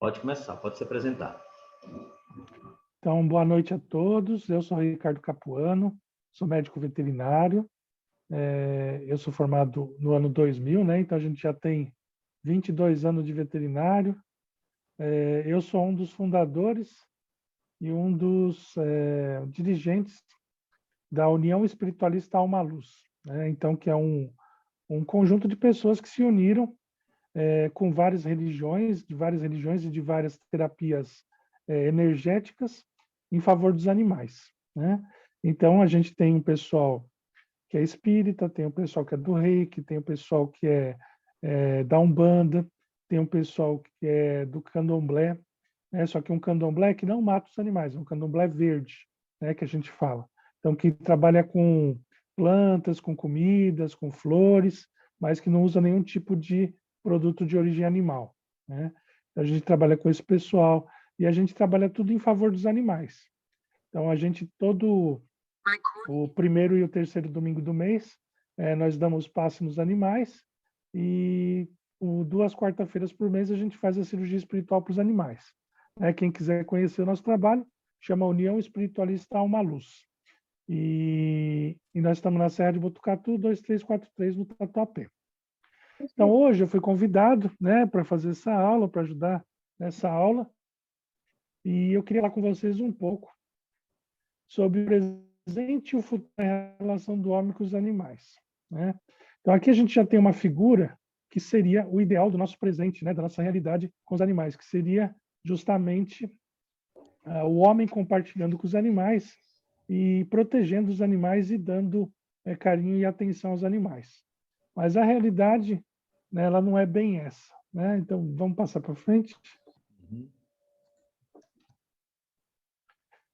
Pode começar, pode se apresentar. Então, boa noite a todos. Eu sou Ricardo Capuano, sou médico veterinário. Eu sou formado no ano 2000, né? Então a gente já tem 22 anos de veterinário. Eu sou um dos fundadores e um dos dirigentes da União Espiritualista Alma Luz, né? Então, que é um conjunto de pessoas que se uniram com várias religiões e de várias terapias energéticas em favor dos animais, né? Então, a gente tem um pessoal que é espírita, tem um pessoal que é do Reiki, tem um pessoal que é da Umbanda, tem um pessoal que é do Candomblé, né? Só que um Candomblé que não mata os animais, é um Candomblé verde, né? Que a gente fala. Então, que trabalha com plantas, com comidas, com flores, mas que não usa nenhum tipo de produto de origem animal, né? A gente trabalha com esse pessoal e a gente trabalha tudo em favor dos animais. Então, a gente, todo o primeiro e o terceiro domingo do mês, nós damos passe nos animais e 2 quarta-feiras por mês a gente faz a cirurgia espiritual para os animais. Quem quiser conhecer o nosso trabalho, chama União Espiritualista Alma Luz. E nós estamos na Serra de Botucatu, 2343, no Tatuapé. Então, hoje eu fui convidado, né, para fazer essa aula, para ajudar nessa aula, e eu queria falar com vocês um pouco sobre o presente e o futuro da relação do homem com os animais, né? Então, aqui a gente já tem uma figura que seria o ideal do nosso presente, né, da nossa realidade com os animais, que seria justamente o homem compartilhando com os animais e protegendo os animais e dando carinho e atenção aos animais. Mas a realidade, né, ela não é bem essa, né? Então, vamos passar para frente.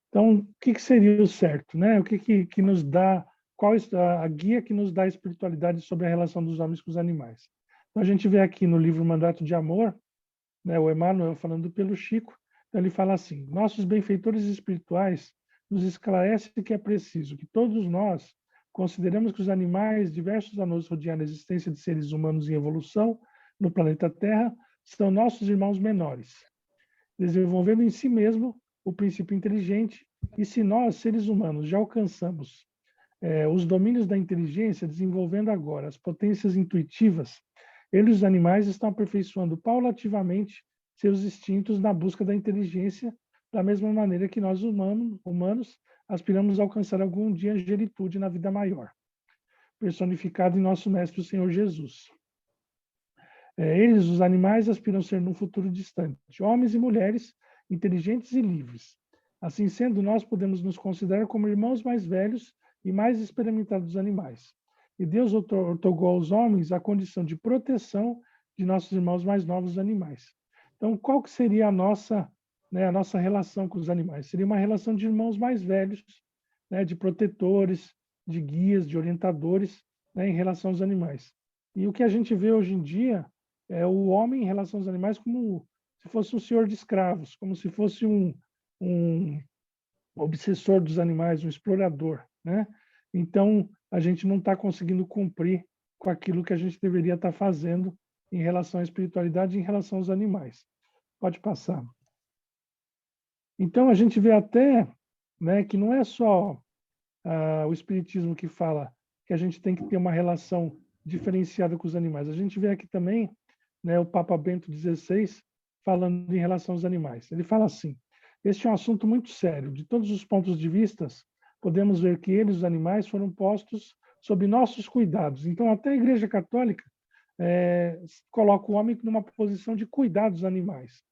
Então, o que seria o certo, né? O que nos dá, qual a guia que nos dá a espiritualidade sobre a relação dos homens com os animais? Então, a gente vê aqui no livro Mandato de Amor, né, o Emmanuel falando pelo Chico, então ele fala assim: nossos benfeitores espirituais nos esclarece que é preciso que todos nós consideremos que os animais, diversos a nos rodear na existência de seres humanos em evolução no planeta Terra, são nossos irmãos menores, desenvolvendo em si mesmo o princípio inteligente, e se nós, seres humanos, já alcançamos os domínios da inteligência, desenvolvendo agora as potências intuitivas, eles, os animais, estão aperfeiçoando paulativamente seus instintos na busca da inteligência, da mesma maneira que nós, humanos, aspiramos a alcançar algum dia a angelitude na vida maior, personificado em nosso Mestre, o Senhor Jesus. Eles, os animais, aspiram a ser num futuro distante, homens e mulheres inteligentes e livres. Assim sendo, nós podemos nos considerar como irmãos mais velhos e mais experimentados dos animais. E Deus outorgou aos homens a condição de proteção de nossos irmãos mais novos, os animais. Então, qual que seria a nossa relação com os animais? Seria uma relação de irmãos mais velhos, né, de protetores, de guias, de orientadores, né, em relação aos animais. E o que a gente vê hoje em dia é o homem em relação aos animais como se fosse um senhor de escravos, como se fosse um obsessor dos animais, um explorador, né? Então, a gente não está conseguindo cumprir com aquilo que a gente deveria estar fazendo em relação à espiritualidade, em relação aos animais. Pode passar. Então, a gente vê até, né, que não é só o espiritismo que fala que a gente tem que ter uma relação diferenciada com os animais. A gente vê aqui também, né, o Papa Bento XVI falando em relação aos animais. Ele fala assim: este é um assunto muito sério. De todos os pontos de vista, podemos ver que eles, os animais, foram postos sob nossos cuidados. Então, até a Igreja Católica coloca o homem numa posição de cuidar dos animais,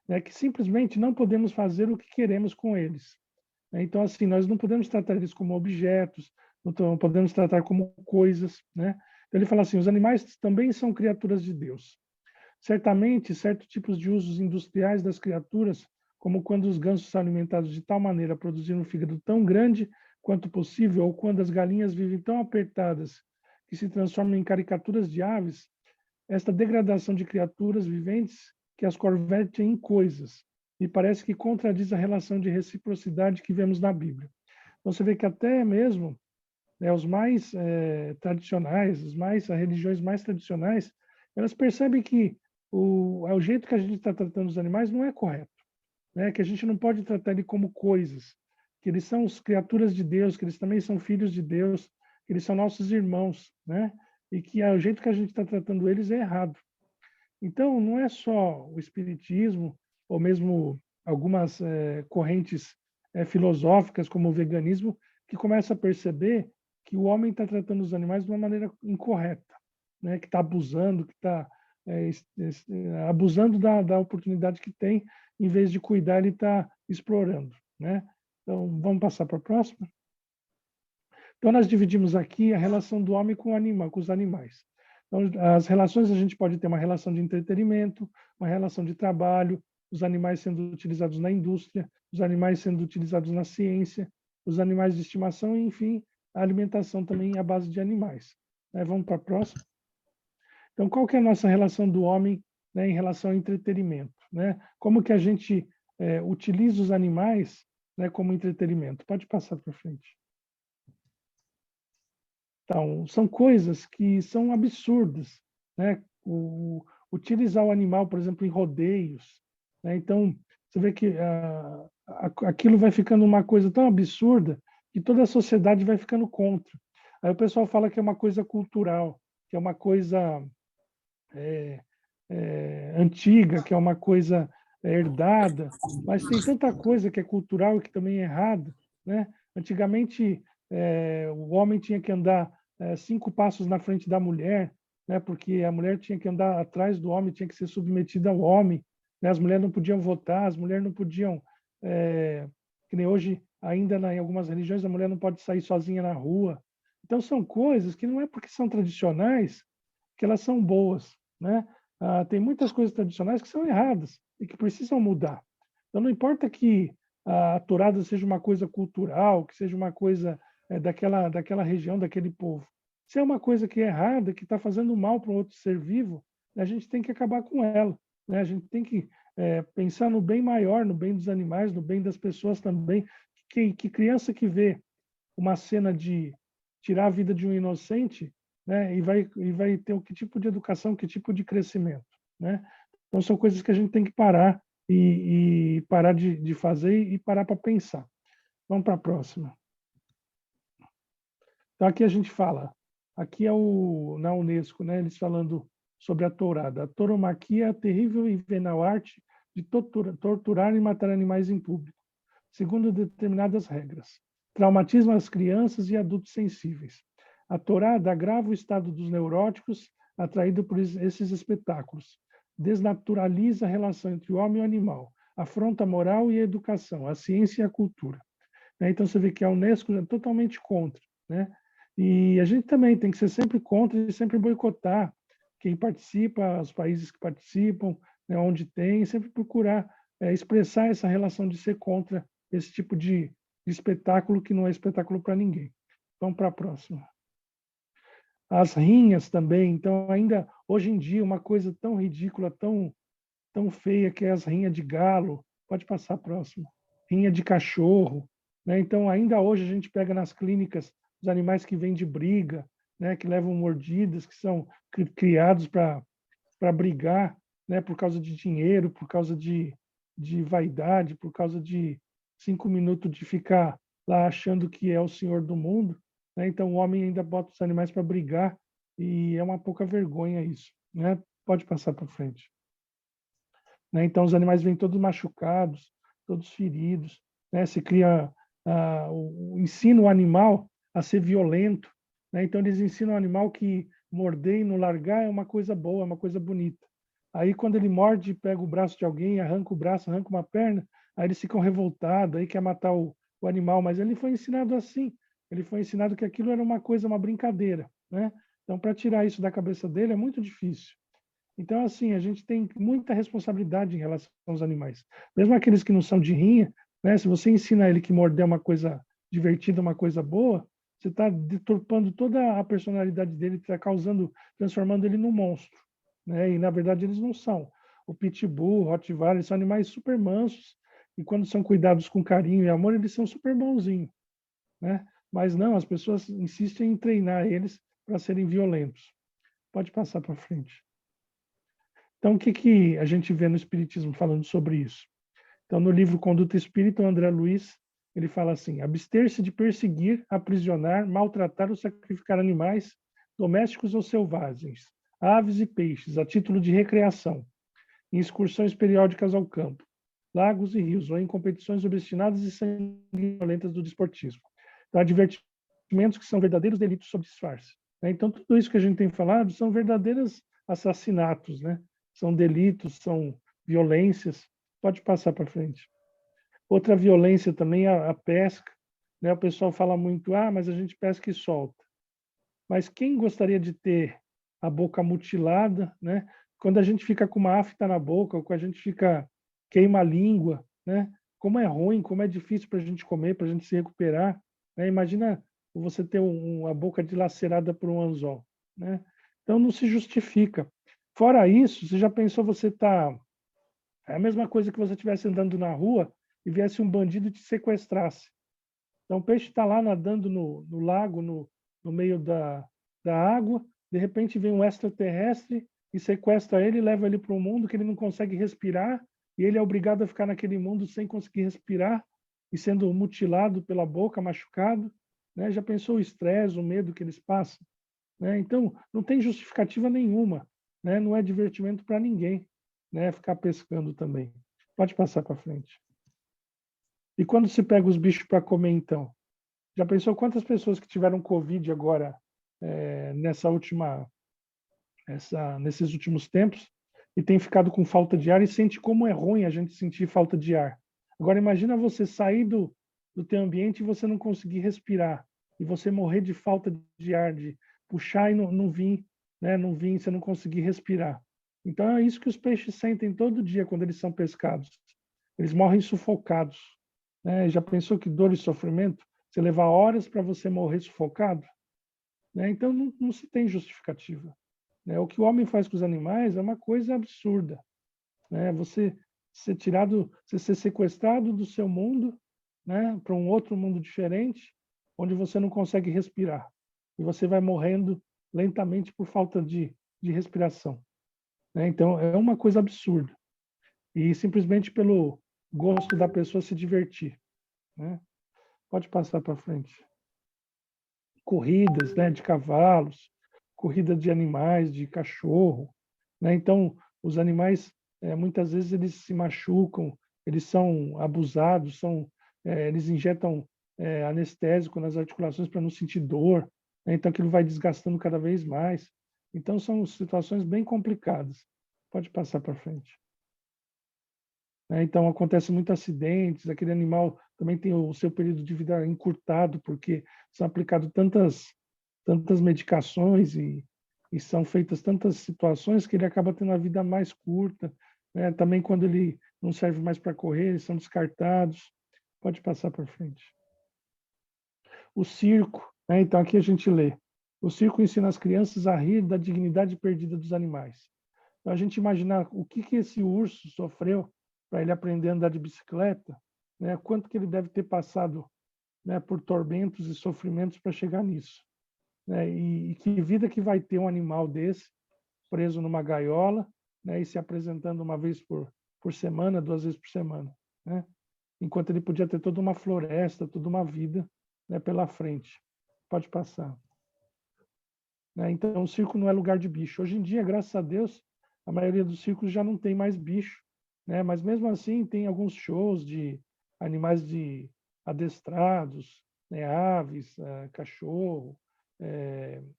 né, que simplesmente não podemos fazer o que queremos com eles. Então, assim, nós não podemos tratar eles como objetos, não podemos tratar como coisas, né? Então, ele fala assim: os animais também são criaturas de Deus. Certamente, certos tipos de usos industriais das criaturas, como quando os gansos são alimentados de tal maneira a produzir um fígado tão grande quanto possível, ou quando as galinhas vivem tão apertadas que se transformam em caricaturas de aves, esta degradação de criaturas viventes que as converte em coisas, e parece que contradiz a relação de reciprocidade que vemos na Bíblia. Então, você vê que até mesmo, né, os mais tradicionais, as religiões mais tradicionais, elas percebem que o jeito que a gente está tratando os animais não é correto, né? Que a gente não pode tratar ele como coisas, que eles são as criaturas de Deus, que eles também são filhos de Deus, que eles são nossos irmãos, né? E que o jeito que a gente está tratando eles é errado. Então, não é só o espiritismo, ou mesmo algumas correntes filosóficas, como o veganismo, que começa a perceber que o homem está tratando os animais de uma maneira incorreta, né? Que está abusando, que está abusando da oportunidade que tem, em vez de cuidar, ele está explorando, né? Então, vamos passar para a próxima. Então, nós dividimos aqui a relação do homem com o animal, com os animais. Então, as relações, a gente pode ter uma relação de entretenimento, uma relação de trabalho, os animais sendo utilizados na indústria, os animais sendo utilizados na ciência, os animais de estimação e, enfim, a alimentação também à base de animais. Vamos para a próxima. Então, qual que é a nossa relação do homem, né, em relação ao entretenimento, né? Como que a gente utiliza os animais, né, como entretenimento? Pode passar para frente. Então, são coisas que são absurdas, né? Utilizar o animal, por exemplo, em rodeios, né? Então, você vê que aquilo vai ficando uma coisa tão absurda que toda a sociedade vai ficando contra. Aí o pessoal fala que é uma coisa cultural, que é uma coisa antiga, que é uma coisa herdada, mas tem tanta coisa que é cultural e que também é errada, né? Antigamente, o homem tinha que andar 5 passos na frente da mulher, né? Porque a mulher tinha que andar atrás do homem, tinha que ser submetida ao homem, né? As mulheres não podiam votar, as mulheres não podiam, que nem hoje, ainda em algumas religiões, a mulher não pode sair sozinha na rua. Então, são coisas que não é porque são tradicionais que elas são boas, né? Tem muitas coisas tradicionais que são erradas e que precisam mudar. Então, não importa que a tourada seja uma coisa cultural, que seja uma coisa daquela região, daquele povo. Se é uma coisa que é errada, que está fazendo mal para um outro ser vivo, a gente tem que acabar com ela, né? A gente tem que pensar no bem maior, no bem dos animais, no bem das pessoas também. Que criança que vê uma cena de tirar a vida de um inocente, né, e vai ter que tipo de educação, que tipo de crescimento, né? Então são coisas que a gente tem que parar e parar de fazer e parar para pensar. Vamos para a próxima. Então aqui a gente fala, aqui é na Unesco, né, eles falando sobre a tourada. A tauromaquia é a terrível e venal arte de torturar e matar animais em público, segundo determinadas regras. Traumatiza as crianças e adultos sensíveis. A tourada agrava o estado dos neuróticos atraído por esses espetáculos. Desnaturaliza a relação entre o homem e o animal. Afronta a moral e a educação, a ciência e a cultura. Então você vê que a Unesco é totalmente contra, né? E a gente também tem que ser sempre contra e sempre boicotar quem participa, os países que participam, né, onde tem, sempre procurar expressar essa relação de ser contra esse tipo de espetáculo que não é espetáculo para ninguém. Vamos para a próxima. As rinhas também, então ainda hoje em dia uma coisa tão ridícula, tão feia que é as rinhas de galo. Pode passar a próxima. Rinha de cachorro, né? Então ainda hoje a gente pega nas clínicas os animais que vêm de briga, né? Que levam mordidas, que são criados para brigar, né? Por causa de dinheiro, por causa de vaidade, por causa de 5 minutos de ficar lá achando que é o senhor do mundo, né? Então o homem ainda bota os animais para brigar e é uma pouca vergonha isso, né? Pode passar para frente. Né? Então os animais vêm todos machucados, todos feridos, né? Se cria ensina o animal a ser violento, né? Então eles ensinam o animal que morder e não largar é uma coisa boa, é uma coisa bonita. Aí quando ele morde, pega o braço de alguém, arranca o braço, arranca uma perna, aí eles ficam revoltados, aí quer matar o animal, mas ele foi ensinado assim. Ele foi ensinado que aquilo era uma coisa, uma brincadeira, né? Então para tirar isso da cabeça dele é muito difícil. Então, assim, a gente tem muita responsabilidade em relação aos animais. Mesmo aqueles que não são de rinha, né? Se você ensina ele que morder é uma coisa divertida, uma coisa boa, você está deturpando toda a personalidade dele, está transformando ele num monstro, né? E, na verdade, eles não são. O Pitbull, o Rottweiler, são animais super mansos, e quando são cuidados com carinho e amor, eles são super bonzinhos, né? Mas não, as pessoas insistem em treinar eles para serem violentos. Pode passar para frente. Então, o que a gente vê no Espiritismo falando sobre isso? Então, no livro Conduta Espírita, o André Luiz, ele fala assim: abster-se de perseguir, aprisionar, maltratar ou sacrificar animais domésticos ou selvagens, aves e peixes, a título de recreação, em excursões periódicas ao campo, lagos e rios, ou em competições obstinadas e sanguinolentas do desportismo. Então, advertimentos que são verdadeiros delitos sob disfarce. Né? Então, tudo isso que a gente tem falado são verdadeiros assassinatos, né? São delitos, são violências. Pode passar para frente. Outra violência também é a pesca. Né? O pessoal fala muito, mas a gente pesca e solta. Mas quem gostaria de ter a boca mutilada, né? Quando a gente fica com uma afta na boca, ou quando a gente fica queima a língua, né? Como é ruim, como é difícil para a gente comer, para a gente se recuperar. Né? Imagina você ter a boca dilacerada por um anzol, né? Então não se justifica. Fora isso, você já pensou você tá é a mesma coisa que você estivesse andando na rua e viesse um bandido e te sequestrasse. Então, o peixe está lá nadando no lago, no meio da água, de repente vem um extraterrestre e sequestra ele e leva ele para um mundo que ele não consegue respirar, e ele é obrigado a ficar naquele mundo sem conseguir respirar e sendo mutilado pela boca, machucado. Né? Já pensou o estresse, o medo que eles passam? Né? Então, não tem justificativa nenhuma. Né? Não é divertimento para ninguém, né? Ficar pescando também. Pode passar para frente. E quando se pega os bichos para comer, então? Já pensou quantas pessoas que tiveram Covid agora, nesses últimos tempos, e tem ficado com falta de ar e sente como é ruim a gente sentir falta de ar? Agora, imagina você sair do teu ambiente e você não conseguir respirar, e você morrer de falta de ar, de puxar e não vir, né? Não vir, você não conseguir respirar. Então, é isso que os peixes sentem todo dia quando eles são pescados. Eles morrem sufocados. Né? Já pensou que dor e sofrimento? Você levar horas para você morrer sufocado? Né? Então, não se tem justificativa. Né? O que o homem faz com os animais é uma coisa absurda. Né? Você ser sequestrado do seu mundo, né, para um outro mundo diferente, onde você não consegue respirar. E você vai morrendo lentamente por falta de respiração. Né? Então, é uma coisa absurda. E simplesmente pelo gosto da pessoa se divertir. Né? Pode passar para frente. Corridas, né, de cavalos, corrida de animais, de cachorro. Né? Então, os animais, muitas vezes, eles se machucam, eles são abusados, eles injetam anestésico nas articulações para não sentir dor. Né? Então, aquilo vai desgastando cada vez mais. Então, são situações bem complicadas. Pode passar para frente. Né? Então, acontece muitos acidentes, aquele animal também tem o seu período de vida encurtado, porque são aplicadas tantas medicações e são feitas tantas situações que ele acaba tendo a vida mais curta. Né? Também, quando ele não serve mais para correr, eles são descartados. Pode passar para frente. O circo, né? Então, aqui a gente lê. O circo ensina as crianças a rir da dignidade perdida dos animais. Então, a gente imaginar o que esse urso sofreu para ele aprender a andar de bicicleta, né? Quanto que ele deve ter passado, né, por tormentos e sofrimentos para chegar nisso. Né? E que vida que vai ter um animal desse preso numa gaiola, né, e se apresentando uma vez por semana, 2 vezes por semana. Né? Enquanto ele podia ter toda uma floresta, toda uma vida, né, pela frente. Pode passar. Né? Então, o circo não é lugar de bicho. Hoje em dia, graças a Deus, a maioria dos circos já não tem mais bicho, né? Mas mesmo assim tem alguns shows de animais adestrados, né? Aves, cachorro,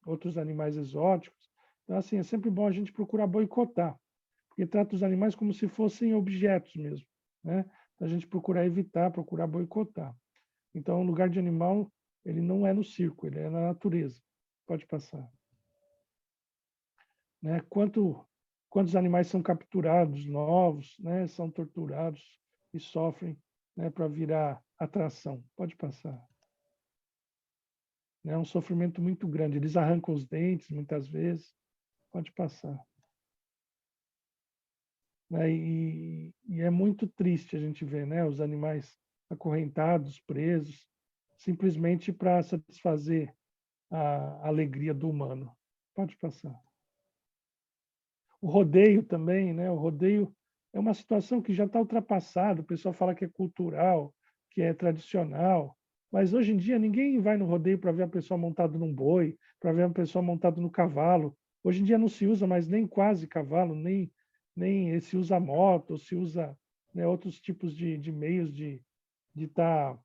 outros animais exóticos. Então, assim, é sempre bom a gente procurar boicotar, porque trata os animais como se fossem objetos mesmo, né? A gente procurar evitar, procurar boicotar. Então, o lugar de animal, ele não é no circo, ele é na natureza. Pode passar. Né? Quantos animais são capturados, novos, né? São torturados e sofrem, né, para virar atração. Pode passar. É um sofrimento muito grande. Eles arrancam os dentes, muitas vezes. Pode passar. Né? E é muito triste a gente ver, né, os animais acorrentados, presos, simplesmente para satisfazer a alegria do humano. Pode passar. O rodeio também, né? O rodeio é uma situação que já está ultrapassada. O pessoal fala que é cultural, que é tradicional, mas hoje em dia ninguém vai no rodeio para ver a pessoa montada num boi, para ver a pessoa montada no cavalo. Hoje em dia não se usa mais nem quase cavalo, nem se usa moto, se usa, né, outros tipos de meios de estar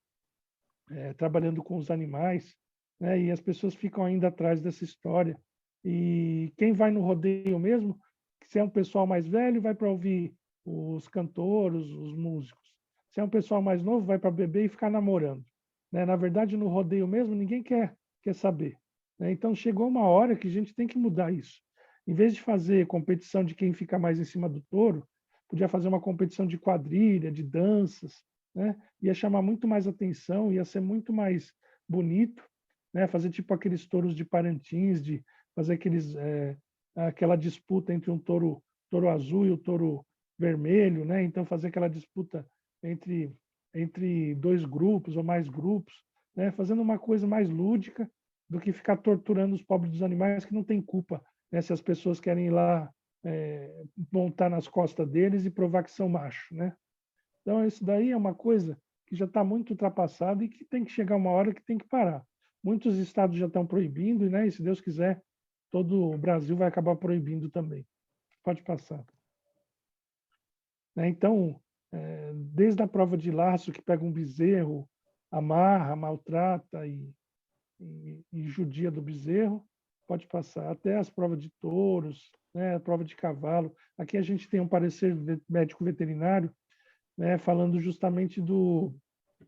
trabalhando com os animais, né? E as pessoas ficam ainda atrás dessa história. E quem vai no rodeio mesmo, se é um pessoal mais velho, vai para ouvir os cantores, os músicos. Se é um pessoal mais novo, vai para beber e ficar namorando. Né? Na verdade, no rodeio mesmo, ninguém quer saber. Né? Então, chegou uma hora que a gente tem que mudar isso. Em vez de fazer competição de quem fica mais em cima do touro, podia fazer uma competição de quadrilha, de danças, né? Ia chamar muito mais atenção, ia ser muito mais bonito, né? Fazer tipo aqueles touros de Parintins, de fazer aquela disputa entre um touro azul e o touro vermelho, né? Então fazer aquela disputa entre dois grupos ou mais grupos, né? Fazendo uma coisa mais lúdica do que ficar torturando os pobres dos animais que não têm culpa, né? Se as pessoas querem ir lá montar nas costas deles e provar que são machos, né? Então, isso daí é uma coisa que já está muito ultrapassada e que tem que chegar uma hora que tem que parar. Muitos estados já estão proibindo, né? E se Deus quiser, todo o Brasil vai acabar proibindo também. Pode passar. Né? Então, desde a prova de laço, que pega um bezerro, amarra, maltrata e judia do bezerro, pode passar. Até as provas de touros, né? A prova de cavalo. Aqui a gente tem um parecer médico veterinário, né, falando justamente do,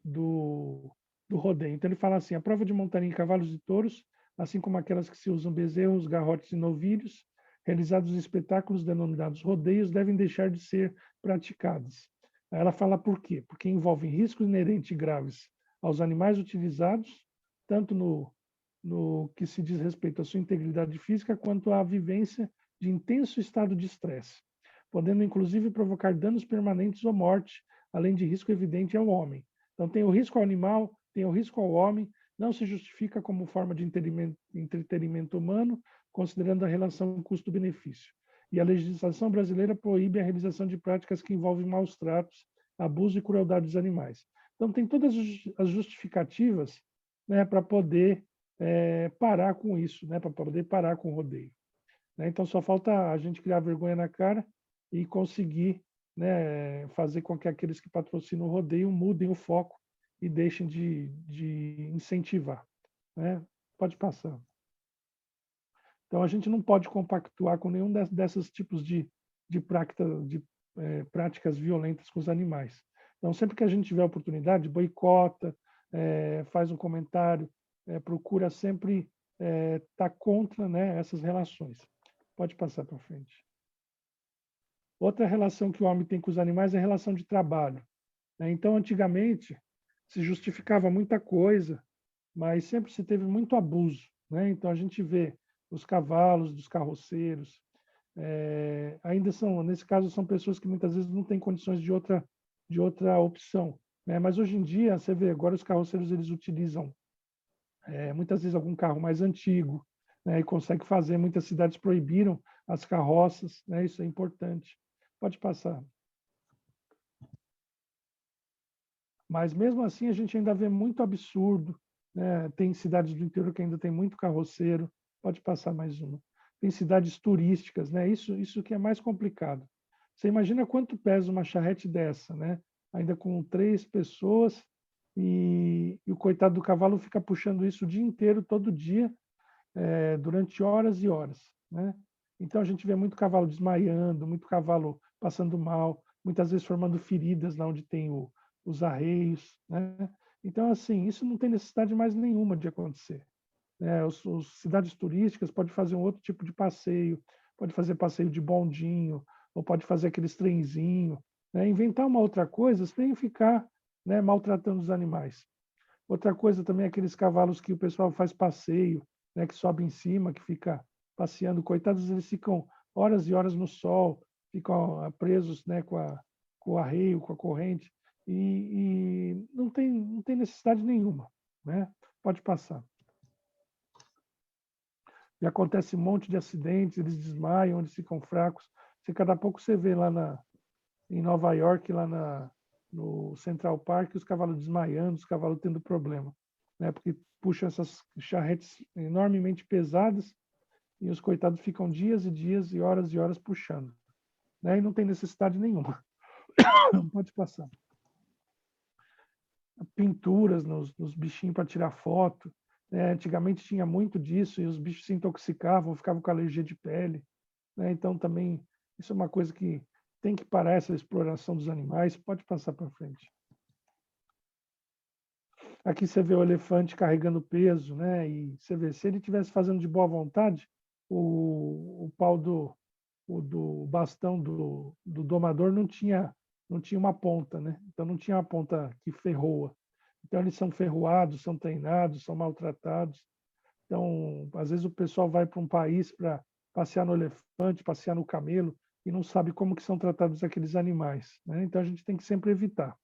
do rodeio. Então, ele fala assim: a prova de montaria em cavalos e touros, assim como aquelas que se usam bezerros, garrotes e novilhos, realizados em espetáculos denominados rodeios, devem deixar de ser praticadas. Aí ela fala por quê? Porque envolvem riscos inerentes e graves aos animais utilizados, tanto no que se diz respeito à sua integridade física, quanto à vivência de intenso estado de estresse, podendo inclusive provocar danos permanentes ou morte, além de risco evidente ao homem. Então, tem o risco ao animal, tem o risco ao homem, não se justifica como forma de entretenimento humano, considerando a relação custo-benefício. E a legislação brasileira proíbe a realização de práticas que envolvem maus tratos, abuso e crueldade dos animais. Então, tem todas as justificativas, né, para poder parar com isso, né, para poder parar com o rodeio. Né? Então, só falta a gente criar vergonha na cara e conseguir, né, fazer com que aqueles que patrocinam o rodeio mudem o foco e deixem de incentivar. Né? Pode passar. Então, a gente não pode compactuar com nenhum desses tipos de práticas violentas com os animais. Então, sempre que a gente tiver oportunidade, boicota, faz um comentário, procura sempre estar contra, né, essas relações. Pode passar para frente. Outra relação que o homem tem com os animais é a relação de trabalho. Né? Então, antigamente, se justificava muita coisa, mas sempre se teve muito abuso. Né? Então, a gente vê os cavalos dos carroceiros, ainda são, nesse caso, são pessoas que muitas vezes não têm condições de outra opção. Né? Mas hoje em dia, você vê, agora os carroceiros eles utilizam muitas vezes algum carro mais antigo, né, e consegue fazer. Muitas cidades proibiram as carroças, né, isso é importante. Pode passar. Mas mesmo assim a gente ainda vê muito absurdo, né? Tem cidades do interior que ainda tem muito carroceiro. Pode passar mais uma. Tem cidades turísticas, né? Isso que é mais complicado. Você imagina quanto pesa uma charrete dessa, né? Ainda com 3 pessoas e o coitado do cavalo fica puxando isso o dia inteiro, todo dia, durante horas e horas, né? Então a gente vê muito cavalo desmaiando, muito cavalo passando mal, muitas vezes formando feridas lá onde tem os arreios, né? Então assim, isso não tem necessidade mais nenhuma de acontecer. Né? Os cidades turísticas pode fazer um outro tipo de passeio, pode fazer passeio de bondinho, ou pode fazer aqueles trenzinho, né? Inventar uma outra coisa sem ficar, né, maltratando os animais. Outra coisa também é aqueles cavalos que o pessoal faz passeio, né, que sobe em cima, que fica passeando. Coitados, eles ficam horas e horas no sol, ficam presos, né, com o arreio, com a corrente, e não tem necessidade nenhuma. Né? Pode passar. e acontece um monte de acidentes, eles desmaiam, eles ficam fracos. Cada pouco você vê lá em Nova York, no Central Park, os cavalos desmaiando, os cavalos tendo problema, né? Porque puxam essas charretes enormemente pesadas e os coitados ficam dias e dias e horas puxando, né? E não tem necessidade nenhuma. Não pode passar. Pinturas nos bichinhos para tirar foto, né? Antigamente tinha muito disso e os bichos se intoxicavam, ficavam com alergia de pele, né? Então também isso é uma coisa que tem que parar, essa exploração dos animais. Pode passar para frente. Aqui você vê o elefante carregando peso, né? E você vê, se ele estivesse fazendo de boa vontade, o pau do bastão do domador não tinha uma ponta, né? Então não tinha uma ponta que ferroa. Então eles são ferroados, são treinados, são maltratados. Então, às vezes o pessoal vai para um país para passear no elefante, passear no camelo e não sabe como que são tratados aqueles animais, né? Então a gente tem que sempre evitar.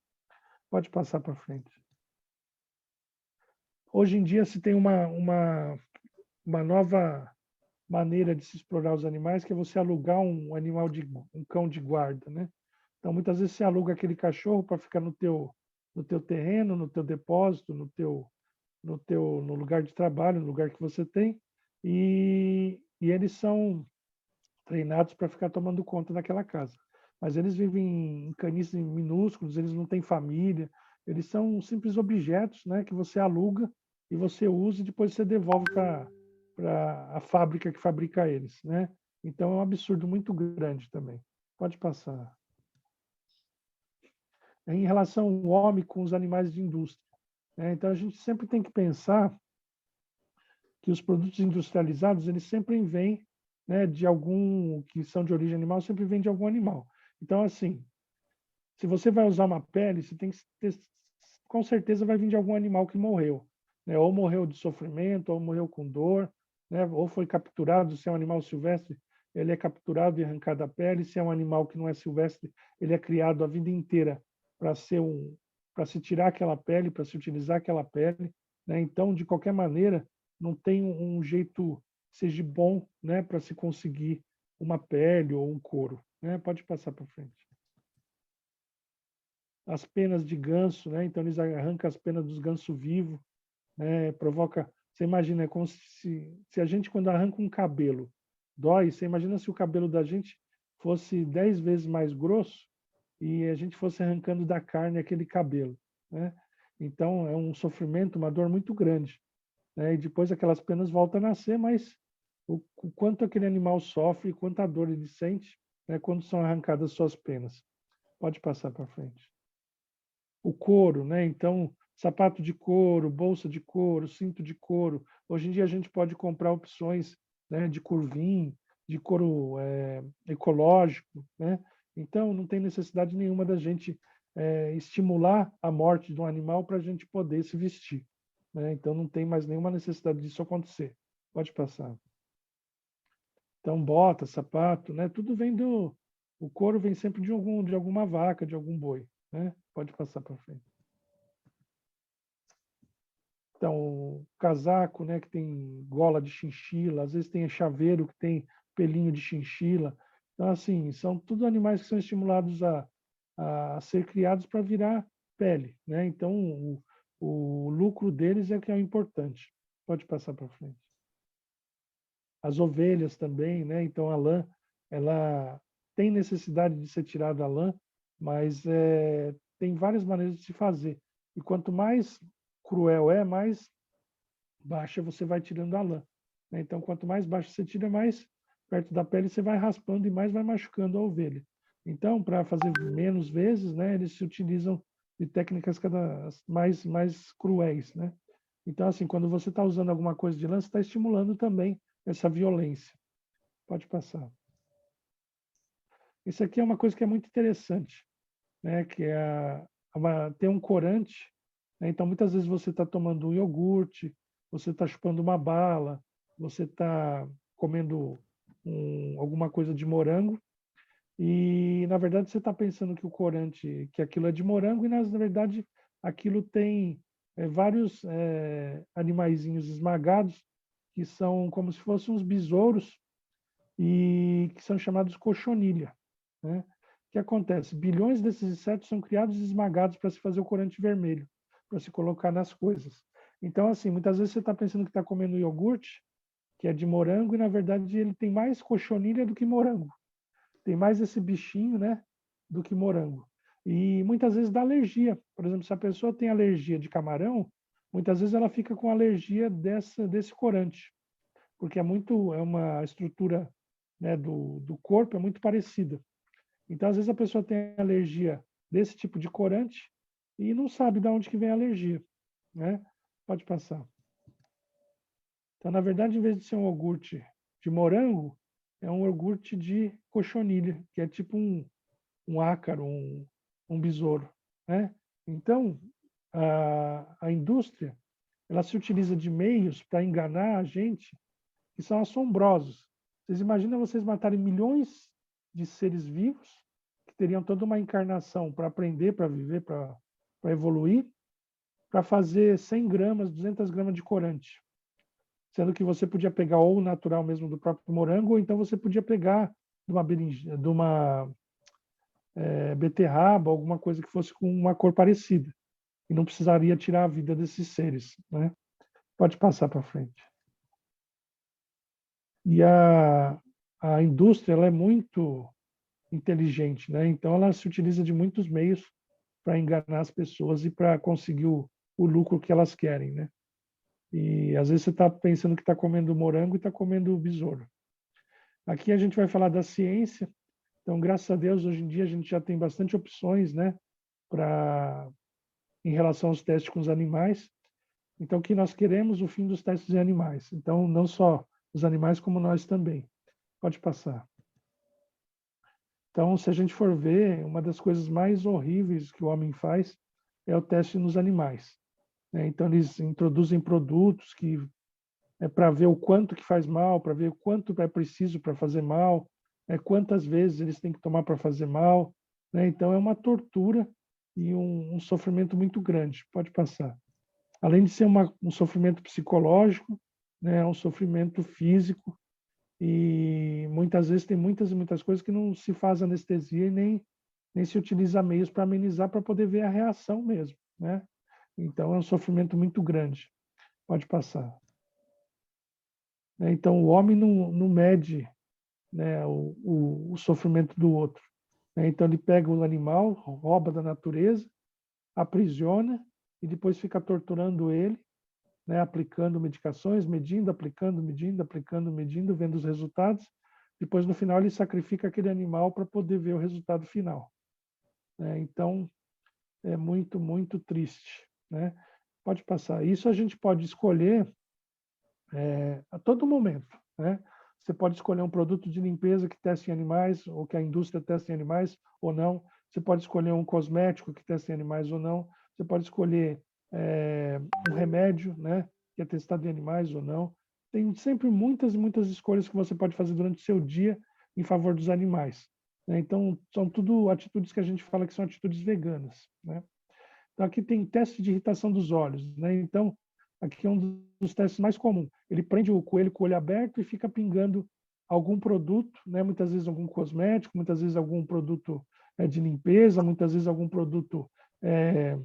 Pode passar para frente. Hoje em dia se tem uma nova maneira de se explorar os animais, que é você alugar um animal um cão de guarda, né? Então muitas vezes você aluga aquele cachorro para ficar no teu terreno, no teu depósito, no lugar de trabalho, no lugar que você tem, e eles são treinados para ficar tomando conta daquela casa. Mas eles vivem em canis minúsculos, eles não têm família, eles são simples objetos, né, que você aluga e você usa e depois você devolve para a fábrica que fabrica eles, né? Então é um absurdo muito grande também. Pode passar. Em relação ao homem com os animais de indústria, né? Então a gente sempre tem que pensar que os produtos industrializados eles sempre vêm, né, de algum que são de origem animal, sempre vêm de algum animal. Então assim, se você vai usar uma pele, você tem que ter, com certeza vai vir de algum animal que morreu, né? Ou morreu de sofrimento, ou morreu com dor, né? Ou foi capturado, se é um animal silvestre, ele é capturado e arrancado a pele, se é um animal que não é silvestre, ele é criado a vida inteira para se tirar aquela pele, para se utilizar aquela pele, né? Então, de qualquer maneira, não tem um jeito que seja bom, né, para se conseguir uma pele ou um couro, né? Pode passar para frente. As penas de ganso, né? Então eles arrancam as penas dos gansos vivos, né? Provoca. Você imagina, é como se a gente, quando arranca um cabelo, dói. Você imagina se o cabelo da gente fosse 10 vezes mais grosso e a gente fosse arrancando da carne aquele cabelo, né? Então é um sofrimento, uma dor muito grande, né? E depois aquelas penas voltam a nascer, mas o quanto aquele animal sofre, quanta dor ele sente, né? Quando são arrancadas suas penas. Pode passar para frente. O couro, né? Então, sapato de couro, bolsa de couro, cinto de couro. Hoje em dia a gente pode comprar opções, né, de curvim, de couro ecológico, né? Então, não tem necessidade nenhuma da gente estimular a morte de um animal para a gente poder se vestir, né? Então, não tem mais nenhuma necessidade disso acontecer. Pode passar. Então, bota, sapato, né? Tudo vem o couro vem sempre de alguma vaca, de algum boi, né? Pode passar para frente. Então, o casaco, né, que tem gola de chinchila, às vezes tem chaveiro que tem pelinho de chinchila. Então, assim, são tudo animais que são estimulados a ser criados para virar pele, né? Então, o lucro deles é que é o importante. Pode passar para frente. As ovelhas também, né? Então, a lã, ela tem necessidade de ser tirada a lã, mas tem várias maneiras de se fazer. E quanto mais cruel mais baixa você vai tirando a lã, né? Então, quanto mais baixo você tira, mais perto da pele você vai raspando e mais vai machucando a ovelha. Então, para fazer menos vezes, né, eles se utilizam de técnicas cada mais cruéis, né? Então, assim, quando você está usando alguma coisa de lã, você está estimulando também essa violência. Pode passar. Isso aqui é uma coisa que é muito interessante, né? Que tem um corante, né? Então, muitas vezes você está tomando um iogurte, você está chupando uma bala, você está comendo alguma coisa de morango e, na verdade, você está pensando que o corante, que aquilo é de morango e, na verdade, aquilo tem vários animaizinhos esmagados que são como se fossem uns besouros e que são chamados cochonilha, né? O que acontece? Bilhões desses insetos são criados e esmagados para se fazer o corante vermelho, para se colocar nas coisas. Então, assim, muitas vezes você está pensando que está comendo iogurte, que é de morango, e na verdade ele tem mais cochonilha do que morango. Tem mais esse bichinho, né, do que morango. E muitas vezes dá alergia. Por exemplo, se a pessoa tem alergia de camarão, muitas vezes ela fica com alergia desse corante, porque é uma estrutura, né, do corpo é muito parecida. Então, às vezes a pessoa tem alergia desse tipo de corante e não sabe de onde que vem a alergia, né? Pode passar. Então, na verdade, em vez de ser um iogurte de morango, é um iogurte de cochonilha, que é tipo um ácaro, um besouro, né? Então, a indústria, ela se utiliza de meios para enganar a gente que são assombrosos. Vocês imaginam vocês matarem milhões de seres vivos que teriam toda uma encarnação para aprender, para viver, para evoluir, para fazer 100 gramas, 200 gramas de corante. Sendo que você podia pegar ou o natural mesmo do próprio morango, ou então você podia pegar de uma beterraba, alguma coisa que fosse com uma cor parecida. E não precisaria tirar a vida desses seres, né? Pode passar para frente. E a indústria ela é muito inteligente, né? Então ela se utiliza de muitos meios para enganar as pessoas e para conseguir o lucro que elas querem, né? E às vezes você está pensando que está comendo morango e está comendo besouro. Aqui a gente vai falar da ciência. Então, graças a Deus, hoje em dia a gente já tem bastante opções, né, em relação aos testes com os animais. Então, o que nós queremos, o fim dos testes em animais. Então, não só os animais, como nós também. Pode passar. Então, se a gente for ver, uma das coisas mais horríveis que o homem faz é o teste nos animais, né? Então, eles introduzem produtos que é para ver o quanto que faz mal, para ver o quanto é preciso para fazer mal, quantas vezes eles têm que tomar para fazer mal, né? Então, é uma tortura e um sofrimento muito grande. Pode passar. Além de ser um sofrimento psicológico, né? É um sofrimento físico, e muitas vezes tem muitas e muitas coisas que não se faz anestesia e nem se utiliza meios para amenizar, para poder ver a reação mesmo, né? Então é um sofrimento muito grande. Pode passar. Então o homem não mede, né, o sofrimento do outro, né? Então ele pega o animal, rouba da natureza, aprisiona e depois fica torturando ele, né, aplicando medicações, medindo, aplicando, medindo, aplicando, medindo, vendo os resultados. Depois, no final, ele sacrifica aquele animal para poder ver o resultado final, né? Então, é muito, muito triste, né? Pode passar. Isso a gente pode escolher a todo momento, né? Você pode escolher um produto de limpeza que teste em animais, ou que a indústria teste em animais, ou não. Você pode escolher um cosmético que teste em animais, ou não. Você pode escolher um remédio, né, que é testado em animais ou não. Tem sempre muitas e muitas escolhas que você pode fazer durante o seu dia em favor dos animais, né? Então, são tudo atitudes que a gente fala que são atitudes veganas, né? Então, aqui tem teste de irritação dos olhos, né? Então, aqui é um dos testes mais comuns. Ele prende o coelho com o olho aberto e fica pingando algum produto, né? Muitas vezes algum cosmético, muitas vezes algum produto de limpeza, muitas vezes algum produto é,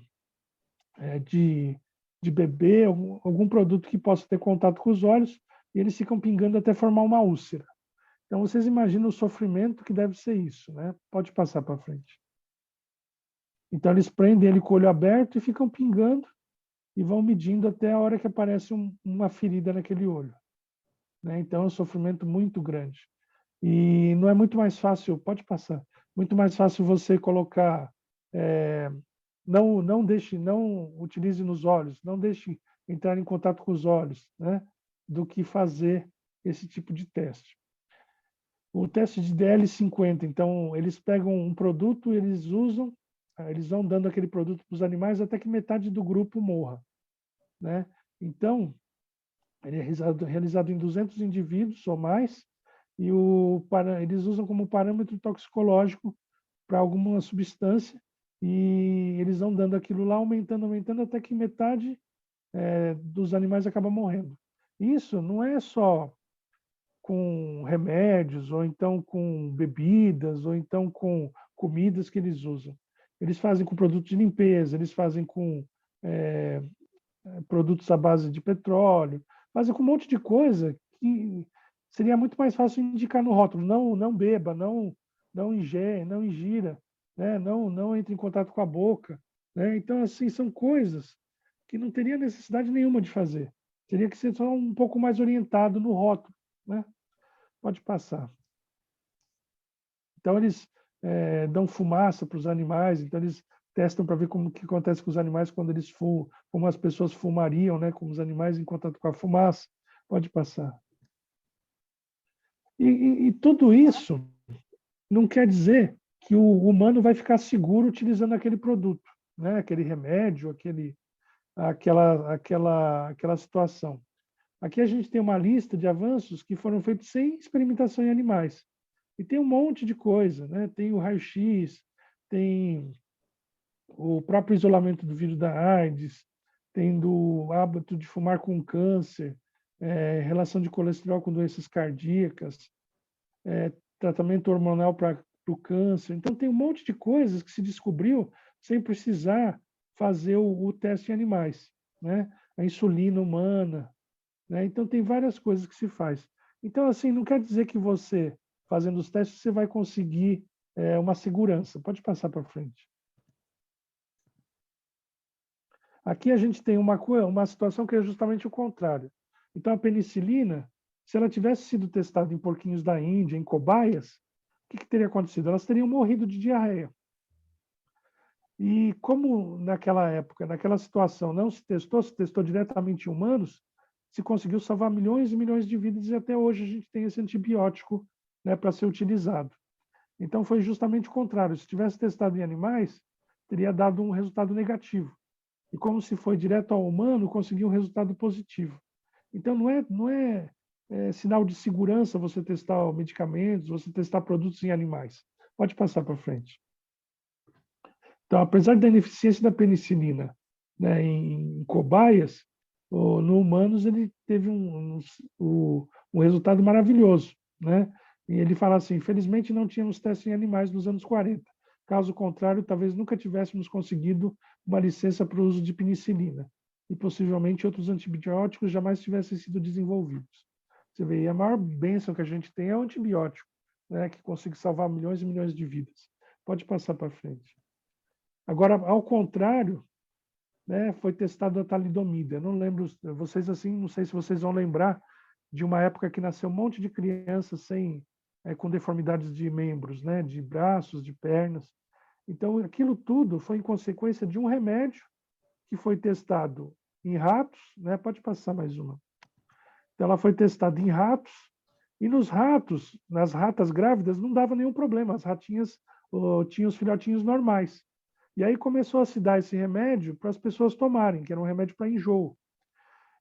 de bebê, algum produto que possa ter contato com os olhos, e eles ficam pingando até formar uma úlcera. Então, vocês imaginam o sofrimento que deve ser isso, né? Pode passar para frente. Então, eles prendem ele com o olho aberto e ficam pingando e vão medindo até a hora que aparece uma ferida naquele olho, né? Então, é um sofrimento muito grande. E não é muito mais fácil, pode passar, muito mais fácil você colocar, não utilize nos olhos, não deixe entrar em contato com os olhos, né? Do que fazer esse tipo de teste. O teste de DL50, então, eles pegam um produto, eles vão dando aquele produto para os animais até que metade do grupo morra, né? Então, ele é realizado em 200 indivíduos ou mais, e eles usam como parâmetro toxicológico para alguma substância, e eles vão dando aquilo lá, aumentando, aumentando, até que metade dos animais acaba morrendo. isso não é só com remédios, ou então com bebidas, ou então com comidas que eles usam. Eles fazem com produtos de limpeza, eles fazem com é, produtos à base de petróleo, fazem com um monte de coisa que seria muito mais fácil indicar no rótulo. Não, não beba, não ingere, não ingira, né? Não entre em contato com a boca. Né? Então, assim, são coisas que não teria necessidade nenhuma de fazer. Teria que ser só um pouco mais orientado no rótulo. Né? Pode passar. Então, eles dão fumaça para os animais, então eles testam para ver como que acontece com os animais quando eles fumam, como as pessoas fumariam, né, com os animais em contato com a fumaça. Pode passar. E tudo isso não quer dizer que o humano vai ficar seguro utilizando aquele produto, né, aquele remédio, aquela situação. Aqui a gente tem uma lista de avanços que foram feitos sem experimentação em animais. E tem um monte de coisa, né? Tem o raio-x, tem o próprio isolamento do vírus da AIDS, tem do hábito de fumar com câncer, relação de colesterol com doenças cardíacas, tratamento hormonal para o câncer. Então, tem um monte de coisas que se descobriu sem precisar fazer o teste em animais, né? A insulina humana, né? Então, tem várias coisas que se faz. Então, assim, não quer dizer que você, fazendo os testes, você vai conseguir uma segurança. Pode passar para frente. Aqui a gente tem uma situação que é justamente o contrário. Então, a penicilina, se ela tivesse sido testada em porquinhos da Índia, em cobaias, o que teria acontecido? Elas teriam morrido de diarreia. E como naquela época, naquela situação, não se testou diretamente em humanos, se conseguiu salvar milhões e milhões de vidas e até hoje a gente tem esse antibiótico, né, para ser utilizado. Então foi justamente o contrário. Se tivesse testado em animais, teria dado um resultado negativo. E como se foi direto ao humano, conseguiu um resultado positivo. Então não é sinal de segurança você testar medicamentos, você testar produtos em animais. Pode passar para frente. Então, apesar da ineficiência da penicilina, né, em cobaias, no humanos ele teve um resultado maravilhoso, né? E ele fala assim: infelizmente não tínhamos testes em animais nos anos 40. Caso contrário, talvez nunca tivéssemos conseguido uma licença para o uso de penicilina e possivelmente outros antibióticos jamais tivessem sido desenvolvidos. Você vê, e a maior bênção que a gente tem é o antibiótico, né, que consegue salvar milhões e milhões de vidas. Pode passar para frente. Agora, ao contrário, né, foi testado a talidomida. Eu não lembro, vocês assim, não sei se vocês vão lembrar de uma época que nasceu um monte de crianças com deformidades de membros, né, de braços, de pernas. Então, aquilo tudo foi em consequência de um remédio que foi testado em ratos, né? Pode passar mais uma. Então, ela foi testada em ratos e nos ratos, nas ratas grávidas, não dava nenhum problema. As ratinhas tinham os filhotinhos normais. E aí começou a se dar esse remédio para as pessoas tomarem, que era um remédio para enjoo.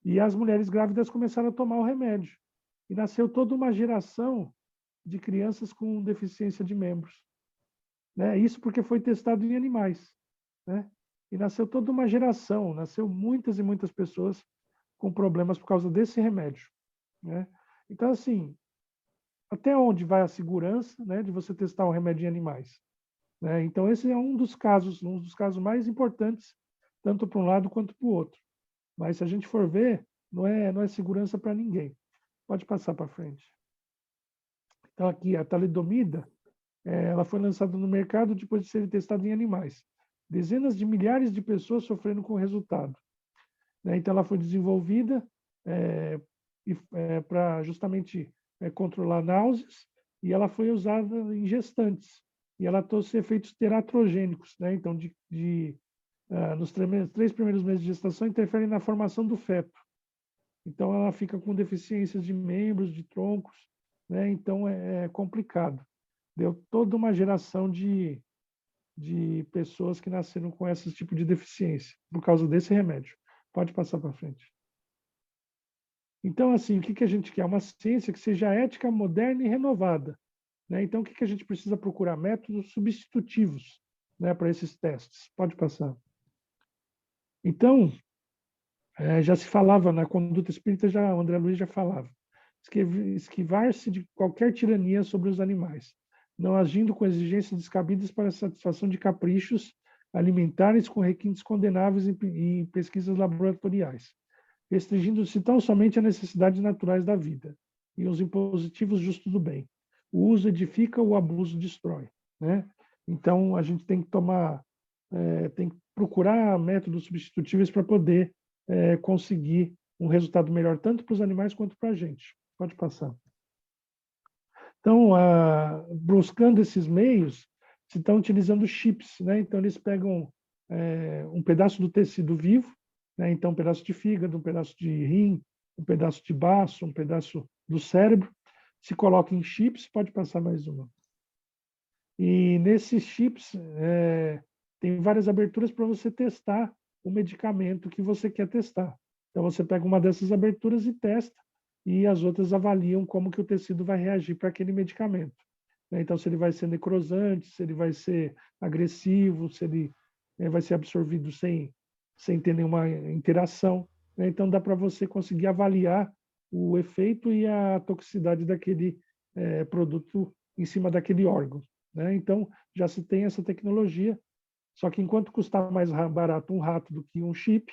E as mulheres grávidas começaram a tomar o remédio. E nasceu toda uma geração de crianças com deficiência de membros. Né? Isso porque foi testado em animais. Né? E nasceu toda uma geração, nasceu muitas e muitas pessoas com problemas por causa desse remédio. Né? Então, assim, até onde vai a segurança, né, de você testar um remédio em animais? Né? Então, esse é um dos casos mais importantes, tanto para um lado quanto para o outro. Mas, se a gente for ver, não é segurança para ninguém. Pode passar para frente. Então, aqui, a talidomida, ela foi lançada no mercado depois de ser testada em animais. Dezenas de milhares de pessoas sofrendo com o resultado. Né? Então, ela foi desenvolvida para justamente controlar náuseas e ela foi usada em gestantes. E ela trouxe efeitos teratrogênicos, né? Então, nos 3 primeiros meses de gestação, interferem na formação do feto. Então, ela fica com deficiências de membros, de troncos, né? Então, é complicado. Deu toda uma geração de pessoas que nasceram com esse tipo de deficiência, por causa desse remédio. Pode passar para frente. Então, assim, o que a gente quer? Uma ciência que seja ética, moderna e renovada. Né? Então, o que a gente precisa procurar? Métodos substitutivos, né, para esses testes. Pode passar. Então, Já se falava na conduta espírita, já o André Luiz já falava. Esquivar-se de qualquer tirania sobre os animais, não agindo com exigências descabidas para a satisfação de caprichos alimentares com requintes condenáveis em pesquisas laboratoriais, restringindo-se tão somente a necessidades naturais da vida e os impositivos justos do bem. O uso edifica, o abuso destrói, né? Então, a gente tem que tem que procurar métodos substitutivos para poder conseguir um resultado melhor, tanto para os animais quanto para a gente. Pode passar. Então, buscando esses meios, se estão utilizando chips, né? Então, eles pegam um pedaço do tecido vivo, né? Então, um pedaço de fígado, um pedaço de rim, um pedaço de baço, um pedaço do cérebro, se coloca em chips, pode passar mais uma. E nesses chips tem várias aberturas para você testar o medicamento que você quer testar. Então, você pega uma dessas aberturas e testa, e as outras avaliam como que o tecido vai reagir para aquele medicamento. Então, se ele vai ser necrosante, se ele vai ser agressivo, se ele vai ser absorvido sem ter nenhuma interação. Então, dá para você conseguir avaliar o efeito e a toxicidade daquele produto em cima daquele órgão. Então, já se tem essa tecnologia, só que enquanto custar mais barato um rato do que um chip,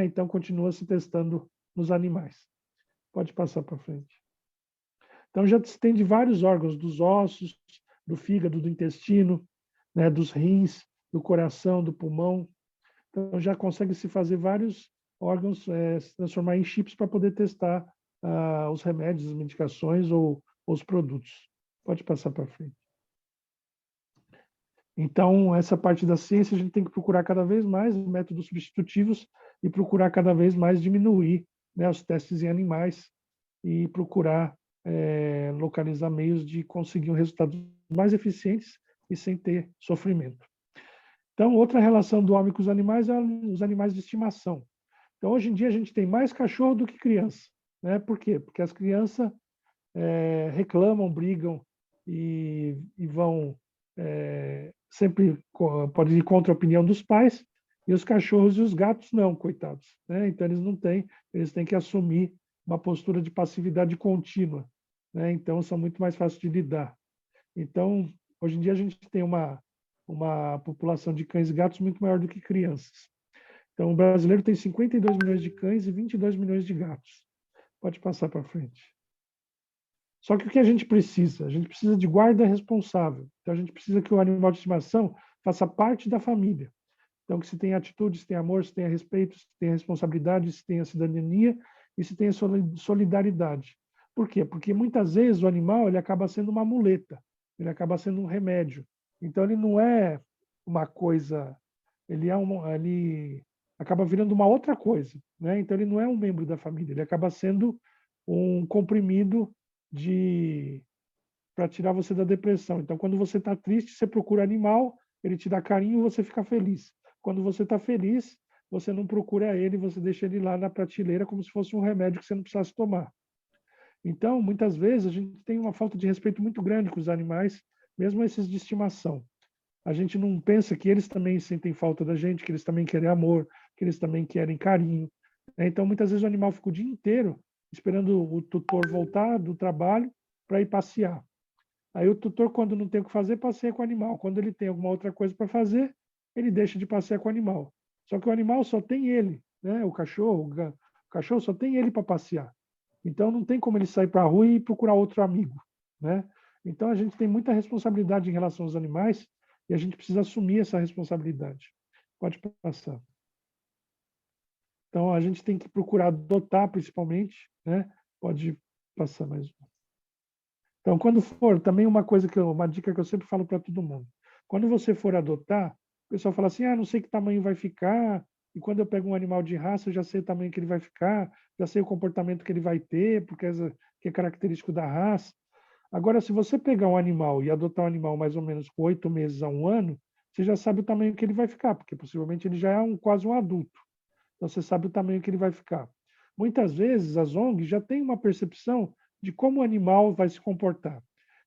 então continua se testando nos animais. Pode passar para frente. Então, já se tem de vários órgãos, dos ossos, do fígado, do intestino, dos rins, do coração, do pulmão. Então, já consegue se fazer vários órgãos, se transformar em chips para poder testar os remédios, as medicações ou os produtos. Pode passar para frente. Então, essa parte da ciência, a gente tem que procurar cada vez mais métodos substitutivos e procurar cada vez mais diminuir os testes em animais e procurar localizar meios de conseguir um resultado mais eficientes e sem ter sofrimento. Então, outra relação do homem com os animais é os animais de estimação. Então, hoje em dia, a gente tem mais cachorro do que criança. Por quê? Porque as crianças reclamam, brigam e vão sempre podem ir contra a opinião dos pais, e os cachorros e os gatos não, coitados. Então, eles têm que assumir uma postura de passividade contínua. Então, são muito mais fáceis de lidar. Então, hoje em dia, a gente tem uma população de cães e gatos muito maior do que crianças. Então, o brasileiro tem 52 milhões de cães e 22 milhões de gatos. Pode passar para frente. Só que o que a gente precisa? A gente precisa de guarda responsável. Então, a gente precisa que o animal de estimação faça parte da família. Então, que se tem atitude, se tem amor, se tem respeito, se tem responsabilidade, se tem a cidadania e se tem a solidariedade. Por quê? Porque muitas vezes o animal ele acaba sendo uma muleta, ele acaba sendo um remédio. Então, ele não é uma coisa, ele acaba virando uma outra coisa. Então, ele não é um membro da família, ele acaba sendo um comprimido para tirar você da depressão. Então, quando você está triste, você procura animal, ele te dá carinho e você fica feliz. Quando você está feliz, você não procura ele, você deixa ele lá na prateleira como se fosse um remédio que você não precisasse tomar. Então, muitas vezes, a gente tem uma falta de respeito muito grande com os animais, mesmo esses de estimação. A gente não pensa que eles também sentem falta da gente, que eles também querem amor, que eles também querem carinho. Então, muitas vezes, o animal fica o dia inteiro esperando o tutor voltar do trabalho para ir passear. Aí o tutor, quando não tem o que fazer, passeia com o animal. Quando ele tem alguma outra coisa para fazer, ele deixa de passear com o animal. Só que o animal só tem ele, o cachorro só tem ele para passear. Então não tem como ele sair para a rua e procurar outro amigo. Então a gente tem muita responsabilidade em relação aos animais e a gente precisa assumir essa responsabilidade. Pode passar. Então a gente tem que procurar adotar principalmente, Pode passar mais uma. Então, quando for, também uma dica que eu sempre falo para todo mundo. Quando você for adotar, o pessoal fala assim, não sei que tamanho vai ficar, e quando eu pego um animal de raça, eu já sei o tamanho que ele vai ficar, já sei o comportamento que ele vai ter, porque é característico da raça. Agora, se você pegar um animal e adotar um animal mais ou menos com 8 meses a 1 ano, você já sabe o tamanho que ele vai ficar, porque possivelmente ele já é quase um adulto. Então, você sabe o tamanho que ele vai ficar. Muitas vezes, as ONGs já têm uma percepção de como o animal vai se comportar.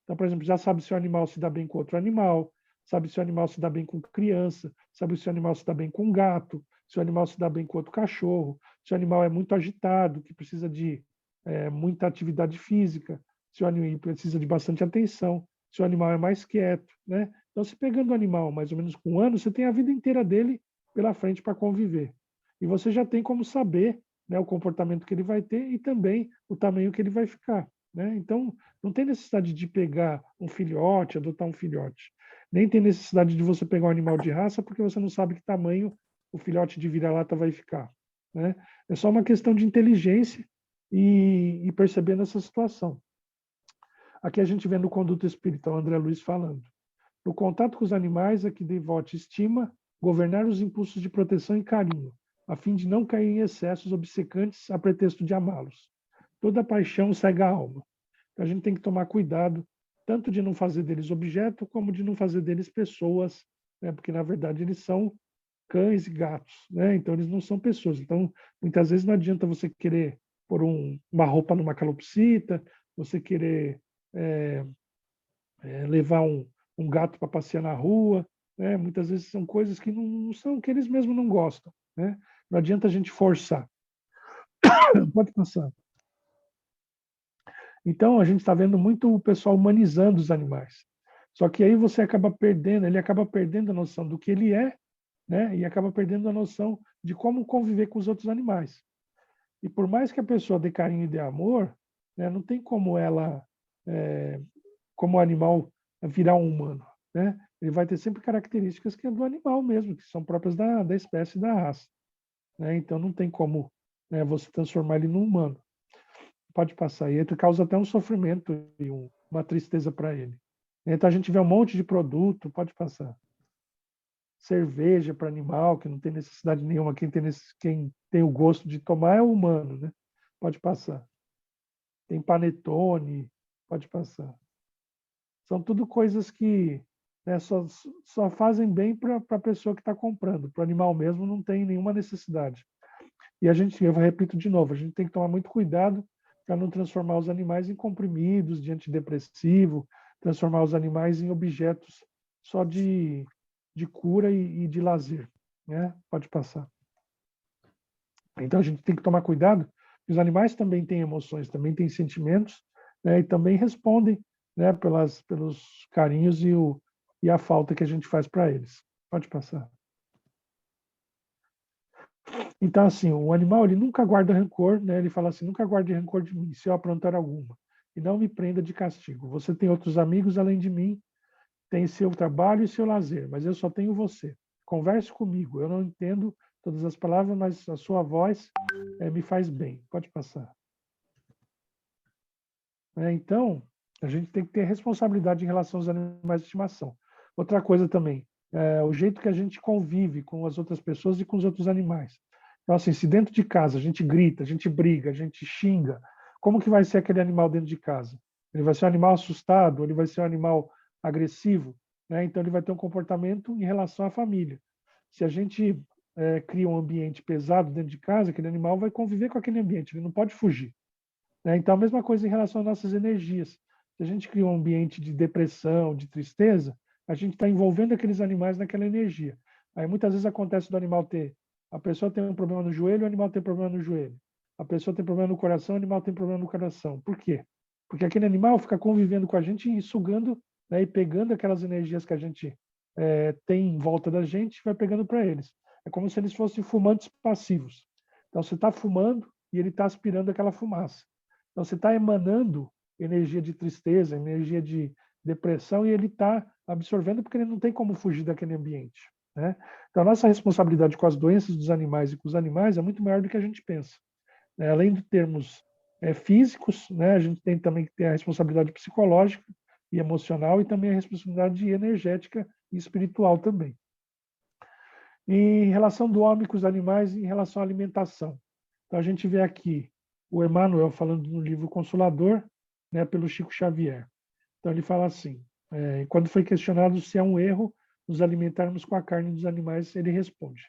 Então, por exemplo, já sabe se o animal se dá bem com outro animal, sabe se o animal se dá bem com criança, sabe se o animal se dá bem com gato, se o animal se dá bem com outro cachorro, se o animal é muito agitado, que precisa de muita atividade física, se o animal precisa de bastante atenção, se o animal é mais quieto, né? Então, se pegando o animal mais ou menos com 1 ano, você tem a vida inteira dele pela frente para conviver. E você já tem como saber, né, o comportamento que ele vai ter e também o tamanho que ele vai ficar, né? Então, não tem necessidade de pegar um filhote, adotar um filhote. Nem tem necessidade de você pegar um animal de raça, porque você não sabe que tamanho o filhote de vira-lata vai ficar, né? É só uma questão de inteligência e percebendo essa situação. Aqui a gente vê no Conduta Espiritual André Luiz falando. No contato com os animais é que devote estima, governar os impulsos de proteção e carinho, a fim de não cair em excessos obcecantes a pretexto de amá-los. Toda paixão cega a alma. Então, a gente tem que tomar cuidado, tanto de não fazer deles objeto, como de não fazer deles pessoas, né? Porque, na verdade, eles são cães e gatos, né? Então, eles não são pessoas. Então, muitas vezes não adianta você querer pôr uma roupa numa calopsita, você querer levar um gato para passear na rua, né? Muitas vezes são coisas que não são, que eles mesmos não gostam, né? Não adianta a gente forçar. Pode passar. Então, a gente está vendo muito o pessoal humanizando os animais. Só que aí você acaba perdendo, ele acaba perdendo a noção do que ele é, né? E acaba perdendo a noção de como conviver com os outros animais. E por mais que a pessoa dê carinho e dê amor, né, não tem como ela, como o animal, virar um humano, né? Ele vai ter sempre características que é do animal mesmo, que são próprias da espécie, da raça, né? Então não tem como, né, você transformar ele num humano. Pode passar. E causa até um sofrimento e uma tristeza para ele. Então a gente vê um monte de produto, pode passar. Cerveja para animal, que não tem necessidade nenhuma. Quem tem o gosto de tomar é o humano, né? Pode passar. Tem panetone, pode passar. São tudo coisas que, né, só fazem bem para a pessoa que está comprando. Para o animal mesmo não tem nenhuma necessidade. E eu repito de novo, a gente tem que tomar muito cuidado para não transformar os animais em comprimidos de antidepressivo, transformar os animais em objetos só de cura e de lazer, né? Pode passar. Então a gente tem que tomar cuidado, os animais também têm emoções, também têm sentimentos, né? E também respondem, né, pelos carinhos e a falta que a gente faz para eles. Pode passar. Então, assim, o animal, ele nunca guarda rancor, né? Ele fala assim, nunca guarde rancor de mim, se eu aprontar alguma. E não me prenda de castigo. Você tem outros amigos além de mim, tem seu trabalho e seu lazer, mas eu só tenho você. Converse comigo. Eu não entendo todas as palavras, mas a sua voz me faz bem. Pode passar. Então, a gente tem que ter responsabilidade em relação aos animais de estimação. Outra coisa também, o jeito que a gente convive com as outras pessoas e com os outros animais. Então, assim, se dentro de casa a gente grita, a gente briga, a gente xinga, como que vai ser aquele animal dentro de casa? Ele vai ser um animal assustado? Ele vai ser um animal agressivo? Né? Então, ele vai ter um comportamento em relação à família. Se a gente cria um ambiente pesado dentro de casa, aquele animal vai conviver com aquele ambiente, ele não pode fugir. Né? Então, a mesma coisa em relação às nossas energias. Se a gente cria um ambiente de depressão, de tristeza, a gente está envolvendo aqueles animais naquela energia. Aí muitas vezes acontece do animal ter, a pessoa tem um problema no joelho, o animal tem problema no joelho. A pessoa tem problema no coração, o animal tem problema no coração. Por quê? Porque aquele animal fica convivendo com a gente e sugando, né, e pegando aquelas energias que a gente tem em volta da gente e vai pegando para eles. É como se eles fossem fumantes passivos. Então você está fumando e ele está aspirando aquela fumaça. Então você está emanando energia de tristeza, energia de depressão e ele está absorvendo porque ele não tem como fugir daquele ambiente. Né? Então a nossa responsabilidade com as doenças dos animais e com os animais é muito maior do que a gente pensa. Além de termos físicos, né, a gente tem também que ter a responsabilidade psicológica e emocional e também a responsabilidade energética e espiritual também. E em relação do homem com os animais, em relação à alimentação. Então a gente vê aqui o Emmanuel falando no livro Consolador, né, pelo Chico Xavier. Então ele fala assim, quando foi questionado se é um erro nos alimentarmos com a carne dos animais, ele responde,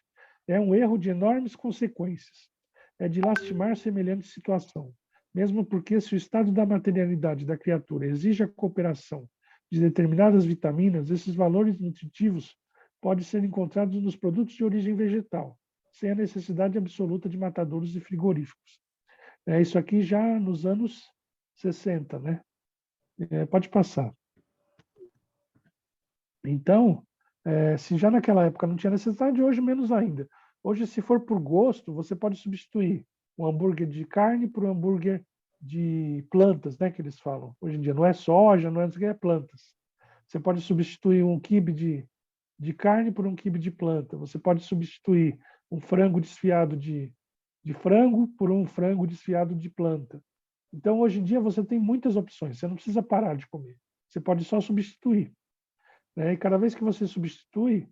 é um erro de enormes consequências, é de lastimar semelhante situação, mesmo porque se o estado da materialidade da criatura exige a cooperação de determinadas vitaminas, esses valores nutritivos podem ser encontrados nos produtos de origem vegetal, sem a necessidade absoluta de matadouros e frigoríficos. Isso aqui já nos anos 60, né? Pode passar. Então, se já naquela época não tinha necessidade, hoje menos ainda. Hoje, se for por gosto, você pode substituir um hambúrguer de carne por um hambúrguer de plantas, né, que eles falam. Hoje em dia não é soja, não é plantas. Você pode substituir um quibe de carne por um quibe de planta. Você pode substituir um frango desfiado de frango por um frango desfiado de planta. Então, hoje em dia, você tem muitas opções. Você não precisa parar de comer. Você pode só substituir. E cada vez que você substitui,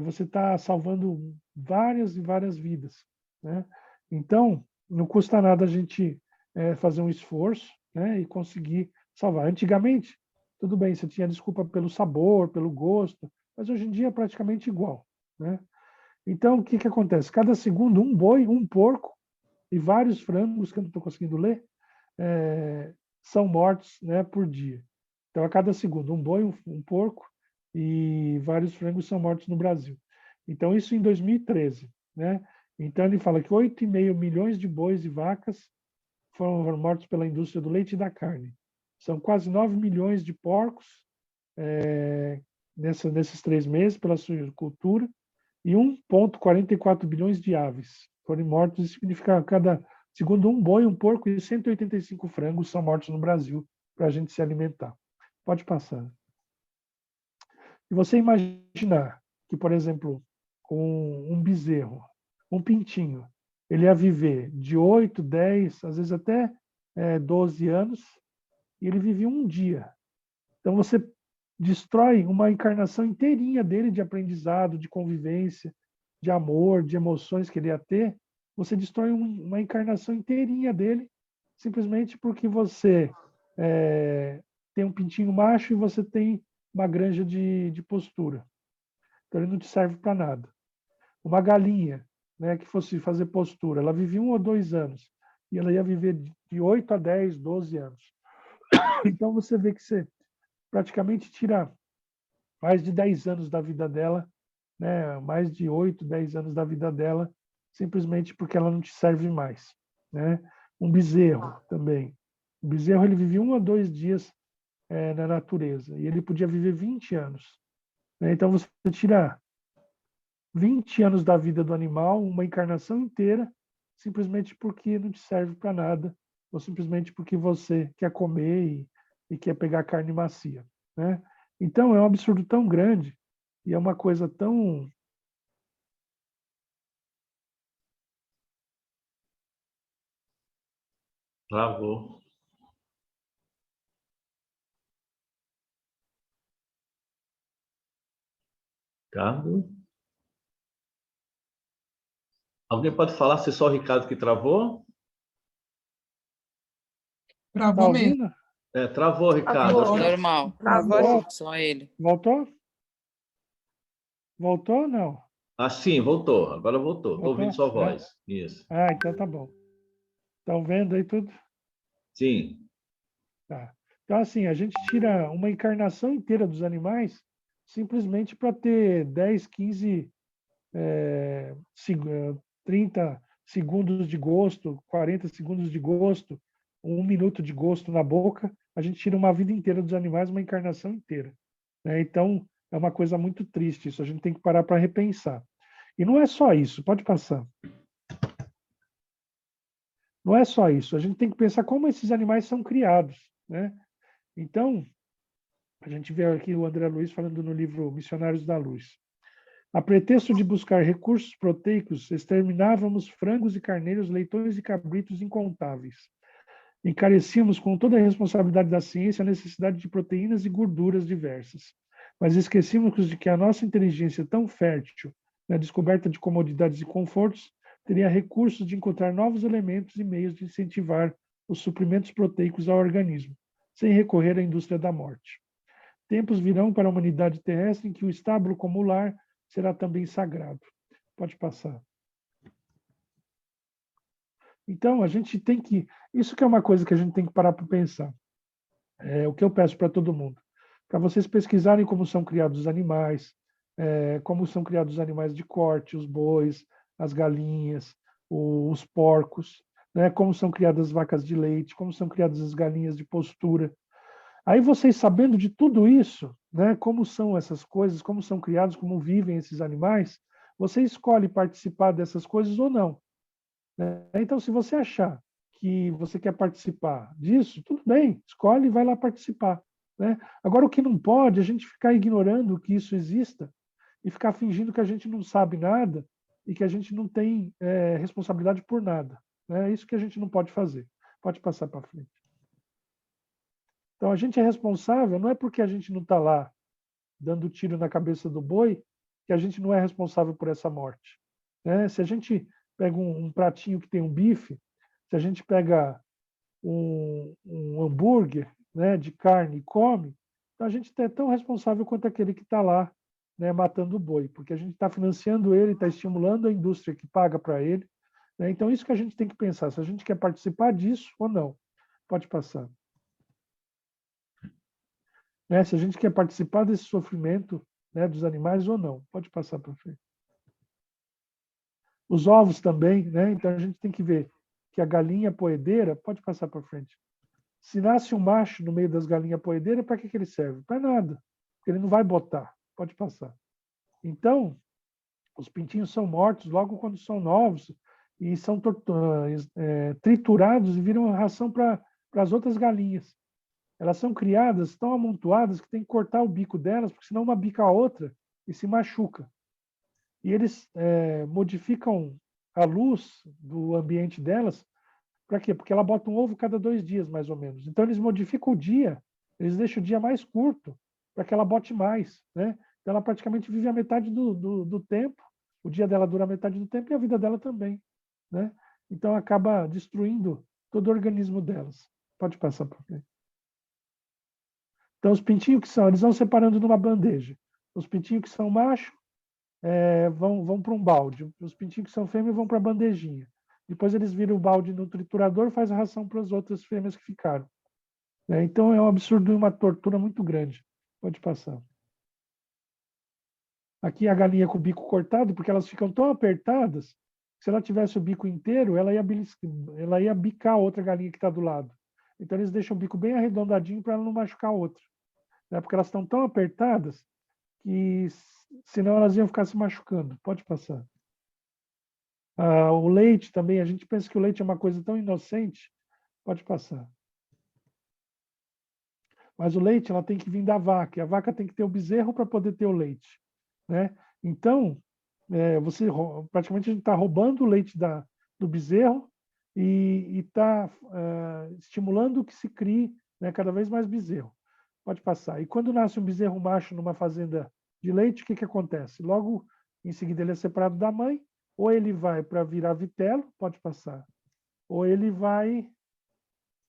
você está salvando várias e várias vidas. Né? Então, não custa nada a gente fazer um esforço, né, e conseguir salvar. Antigamente, tudo bem, você tinha desculpa pelo sabor, pelo gosto, mas hoje em dia é praticamente igual. Né? Então, o que acontece? Cada segundo, um boi, um porco e vários frangos, que eu não estou conseguindo ler, são mortos, né, por dia. Então, a cada segundo, um boi, um porco e vários frangos são mortos no Brasil. Então, isso em 2013. Né? Então, ele fala que 8,5 milhões de bois e vacas foram mortos pela indústria do leite e da carne. São quase 9 milhões de porcos nesses 3 meses pela suinocultura e 1,44 bilhões de aves foram mortos. Isso significa cada segundo um boi, um porco e 185 frangos são mortos no Brasil para a gente se alimentar. Pode passar. E você imaginar que, por exemplo, um bezerro, um pintinho, ele ia viver de 8, 10, às vezes até 12 anos, e ele vivia um dia. Então, você destrói uma encarnação inteirinha dele de aprendizado, de convivência, de amor, de emoções que ele ia ter. Você destrói uma encarnação inteirinha dele, simplesmente porque você tem um pintinho macho e você tem uma granja de postura. Então, ele não te serve para nada. Uma galinha, né, que fosse fazer postura, ela vivia 1 ou 2 anos, e ela ia viver de 8 a 10, 12 anos. Então, você vê que você praticamente tira mais de 10 anos da vida dela, né, mais de 8, 10 anos da vida dela, simplesmente porque ela não te serve mais. Né? Um bezerro também. O bezerro, ele vivia 1 a 2 dias na natureza, e ele podia viver 20 anos. Né? Então, você tira 20 anos da vida do animal, uma encarnação inteira, simplesmente porque não te serve para nada, ou simplesmente porque você quer comer e quer pegar carne macia. Né? Então, é um absurdo tão grande e é uma coisa tão... Travou. Ricardo? Alguém pode falar se é só o Ricardo que travou? Tá Travou mesmo. ouvindo? Travou, Ricardo. Travou. Normal. Voltou? Só ele. Voltou? Voltou ou não? Ah, sim, voltou. Agora voltou. Estou ouvindo sua Voltou? voz. Isso. Ah, então tá bom. Estão vendo aí tudo? Sim. Tá. Então, assim, a gente tira uma encarnação inteira dos animais simplesmente para ter 10, 15, 30 segundos de gosto, 40 segundos de gosto, 1 minuto de gosto na boca. A gente tira uma vida inteira dos animais, uma encarnação inteira. Né? Então, é uma coisa muito triste isso. A gente tem que parar para repensar. E não é só isso. Pode passar. Não é só isso. A gente tem que pensar como esses animais são criados. Né? Então, a gente vê aqui o André Luiz falando no livro Missionários da Luz. A pretexto de buscar recursos proteicos, exterminávamos frangos e carneiros, leitões e cabritos incontáveis. Encarecíamos com toda a responsabilidade da ciência a necessidade de proteínas e gorduras diversas. Mas esquecíamos de que a nossa inteligência tão fértil na descoberta de comodidades e confortos teria recursos de encontrar novos elementos e meios de incentivar os suprimentos proteicos ao organismo, sem recorrer à indústria da morte. Tempos virão para a humanidade terrestre em que o estábulo como lar será também sagrado. Pode passar. Então, a gente tem que... Isso que é uma coisa que a gente tem que parar para pensar. É o que eu peço para todo mundo. Para vocês pesquisarem como são criados os animais, como são criados os animais de corte, os bois, as galinhas, os porcos, né? Como são criadas as vacas de leite, como são criadas as galinhas de postura. Aí vocês sabendo de tudo isso, né? Como são essas coisas, como são criados, como vivem esses animais, você escolhe participar dessas coisas ou não, né? Então, se você achar que você quer participar disso, tudo bem, escolhe e vai lá participar, né? Agora, o que não pode é a gente ficar ignorando que isso exista e ficar fingindo que a gente não sabe nada e que a gente não tem responsabilidade por nada, né? É isso que a gente não pode fazer. Pode passar para frente. Então, a gente é responsável, não é porque a gente não está lá dando tiro na cabeça do boi que a gente não é responsável por essa morte, né? Se a gente pega um pratinho que tem um bife, se a gente pega um hambúrguer, né, de carne e come, então a gente é tão responsável quanto aquele que está lá, né, matando o boi, porque a gente está financiando ele, está estimulando a indústria que paga para ele, né? Então, isso que a gente tem que pensar, se a gente quer participar disso ou não. Pode passar. Né? Se a gente quer participar desse sofrimento, né, dos animais ou não. Pode passar para frente. Os ovos também, né? Então a gente tem que ver que a galinha poedeira, pode passar para frente. Se nasce um macho no meio das galinhas poedeiras, para que ele serve? Para nada, porque ele não vai botar. Pode passar. Então, os pintinhos são mortos logo quando são novos e são triturados e viram ração para as outras galinhas. Elas são criadas tão amontoadas que tem que cortar o bico delas, porque senão uma bica a outra e se machuca. E eles modificam a luz do ambiente delas. Para quê? Porque ela bota um ovo cada 2 dias, mais ou menos. Então, eles modificam o dia, eles deixam o dia mais curto para que ela bote mais, né? Então, ela praticamente vive a metade do tempo, o dia dela dura a metade do tempo e a vida dela também, né? Então, acaba destruindo todo o organismo delas. Pode passar para frente. Então, os pintinhos que são, eles vão separando numa bandeja. Os pintinhos que são macho vão para um balde. Os pintinhos que são fêmea vão para a bandejinha. Depois eles viram o balde no triturador e faz a ração para as outras fêmeas que ficaram. Então é um absurdo e uma tortura muito grande. Pode passar. Aqui a galinha com o bico cortado, porque elas ficam tão apertadas, que se ela tivesse o bico inteiro, ela ia bicar a outra galinha que está do lado. Então eles deixam o bico bem arredondadinho para ela não machucar a outra. Né? Porque elas estão tão apertadas que senão elas iam ficar se machucando. Pode passar. O leite também, a gente pensa que o leite é uma coisa tão inocente. Pode passar. Mas o leite ela tem que vir da vaca, e a vaca tem que ter o bezerro para poder ter o leite, né? Então, você praticamente a gente está roubando o leite do bezerro e está estimulando que se crie, né, cada vez mais bezerro. Pode passar. E quando nasce um bezerro macho numa fazenda de leite, o que acontece? Logo em seguida ele é separado da mãe, ou ele vai para virar vitelo, pode passar, ou ele vai,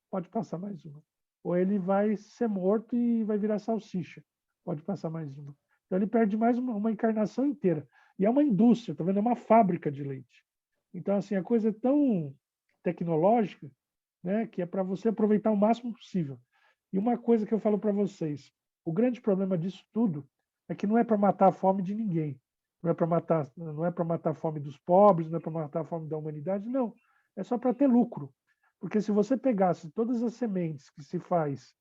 pode passar mais uma, ou ele vai ser morto e vai virar salsicha, pode passar mais uma. Então ele perde mais uma encarnação inteira. E é uma indústria, tá vendo? É uma fábrica de leite. Então, assim, a coisa é tão tecnológica, né, que é para você aproveitar o máximo possível. E uma coisa que eu falo para vocês, o grande problema disso tudo é que não é para matar a fome de ninguém. Não é para matar a fome dos pobres, não é para matar a fome da humanidade, não. É só para ter lucro. Porque se você pegasse todas as sementes que se faz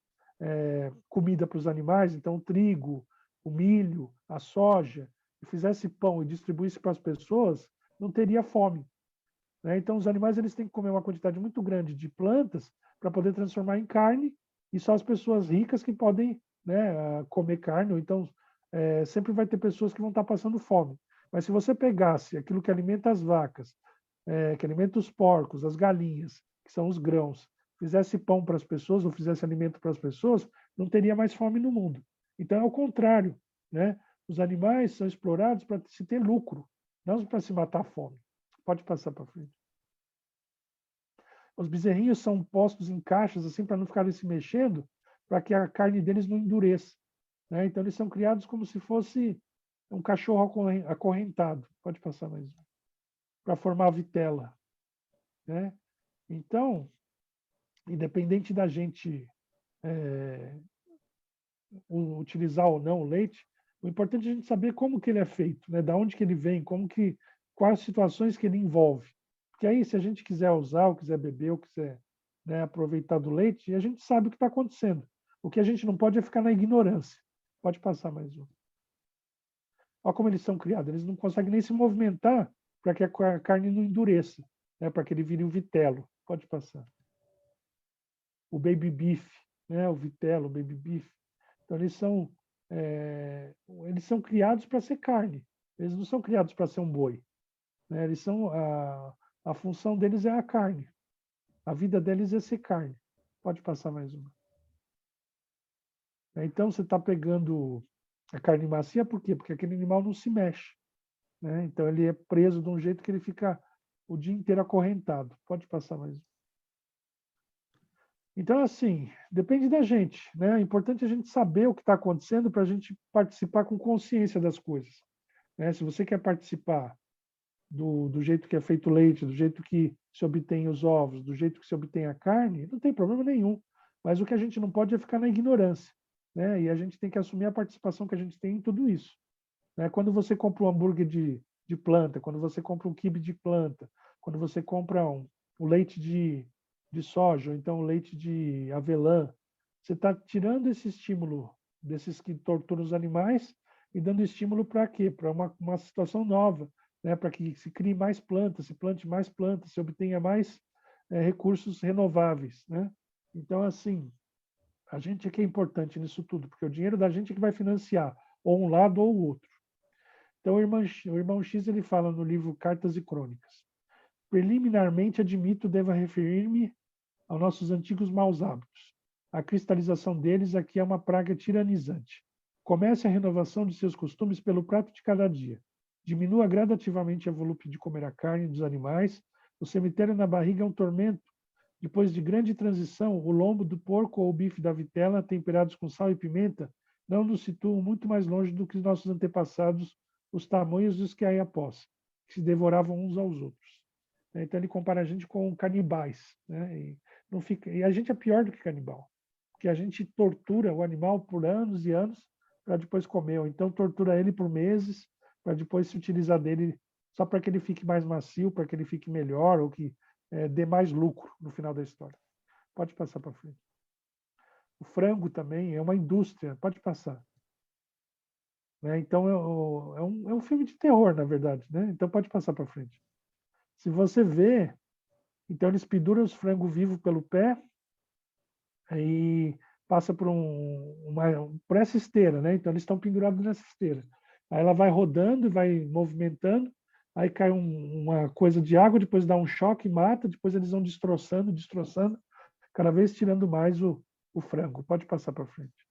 comida para os animais, então o trigo, o milho, a soja, e fizesse pão e distribuísse para as pessoas, não teria fome. Né? Então os animais eles têm que comer uma quantidade muito grande de plantas para poder transformar em carne, e só as pessoas ricas que podem, né, comer carne, ou então sempre vai ter pessoas que vão estar passando fome. Mas se você pegasse aquilo que alimenta as vacas, que alimenta os porcos, as galinhas, que são os grãos, fizesse pão para as pessoas ou fizesse alimento para as pessoas, não teria mais fome no mundo. Então é o contrário, né? Os animais são explorados para se ter lucro, não para se matar a fome. Pode passar para frente. Os bezerrinhos são postos em caixas assim para não ficarem se mexendo, para que a carne deles não endureça. Né? Então eles são criados como se fosse um cachorro acorrentado. Pode passar mais um. Para formar a vitela. Né? Então, independente da gente utilizar ou não o leite, o importante é a gente saber como que ele é feito, né? Da onde que ele vem, quais situações que ele envolve. Porque aí, se a gente quiser usar, ou quiser beber, ou quiser, né, aproveitar do leite, a gente sabe o que está acontecendo. O que a gente não pode é ficar na ignorância. Pode passar mais um. Olha como eles são criados. Eles não conseguem nem se movimentar para que a carne não endureça, né, para que ele vire um vitelo. Pode passar. O baby beef, né, o vitelo, o baby beef. Então, eles são criados para ser carne. Eles não são criados para ser um boi. Né? A função deles é a carne. A vida deles é ser carne. Pode passar mais uma. Então, você está pegando a carne macia, por quê? Porque aquele animal não se mexe. Né? Então, ele é preso de um jeito que ele fica o dia inteiro acorrentado. Pode passar mais uma. Então, assim, depende da gente. Né? É importante a gente saber o que está acontecendo para a gente participar com consciência das coisas. Né? Se você quer participar do jeito que é feito o leite, do jeito que se obtém os ovos, do jeito que se obtém a carne, não tem problema nenhum. Mas o que a gente não pode é ficar na ignorância. Né? E a gente tem que assumir a participação que a gente tem em tudo isso. Né? Quando você compra um hambúrguer de planta, quando você compra um quibe de planta, quando você compra o leite de soja, ou então o leite de avelã, você está tirando esse estímulo desses que torturam os animais e dando estímulo para quê? Para uma situação nova, né? Para que se crie mais plantas, se plante mais plantas, se obtenha mais recursos renováveis. Né? Então, assim, a gente é que é importante nisso tudo, porque o dinheiro da gente é que vai financiar ou um lado ou o outro. Então, o irmão X ele fala no livro Cartas e Crônicas. Preliminarmente, admito deva referir-me aos nossos antigos maus hábitos. A cristalização deles aqui é uma praga tiranizante. Comece a renovação de seus costumes pelo prato de cada dia. Diminua gradativamente a volúpia de comer a carne dos animais. O cemitério na barriga é um tormento. Depois de grande transição, o lombo do porco ou o bife da vitela, temperados com sal e pimenta, não nos situam muito mais longe do que os nossos antepassados, os tamanhos dos que aí após, que se devoravam uns aos outros. Então ele compara a gente com canibais. Né? E a gente é pior do que canibal, porque a gente tortura o animal por anos e anos para depois comer, ou então tortura ele por meses para depois se utilizar dele só para que ele fique mais macio, para que ele fique melhor, ou que dê mais lucro no final da história. Pode passar para frente. O frango também é uma indústria, pode passar. Né? Então é um filme de terror, na verdade. Né? Então pode passar para frente. Se você vê, então eles penduram os frangos vivos pelo pé e passa por essa esteira, né? Então eles estão pendurados nessa esteira. Aí ela vai rodando e vai movimentando, aí cai uma coisa de água, depois dá um choque, mata, depois eles vão destroçando, cada vez tirando mais o frango. Pode passar para frente.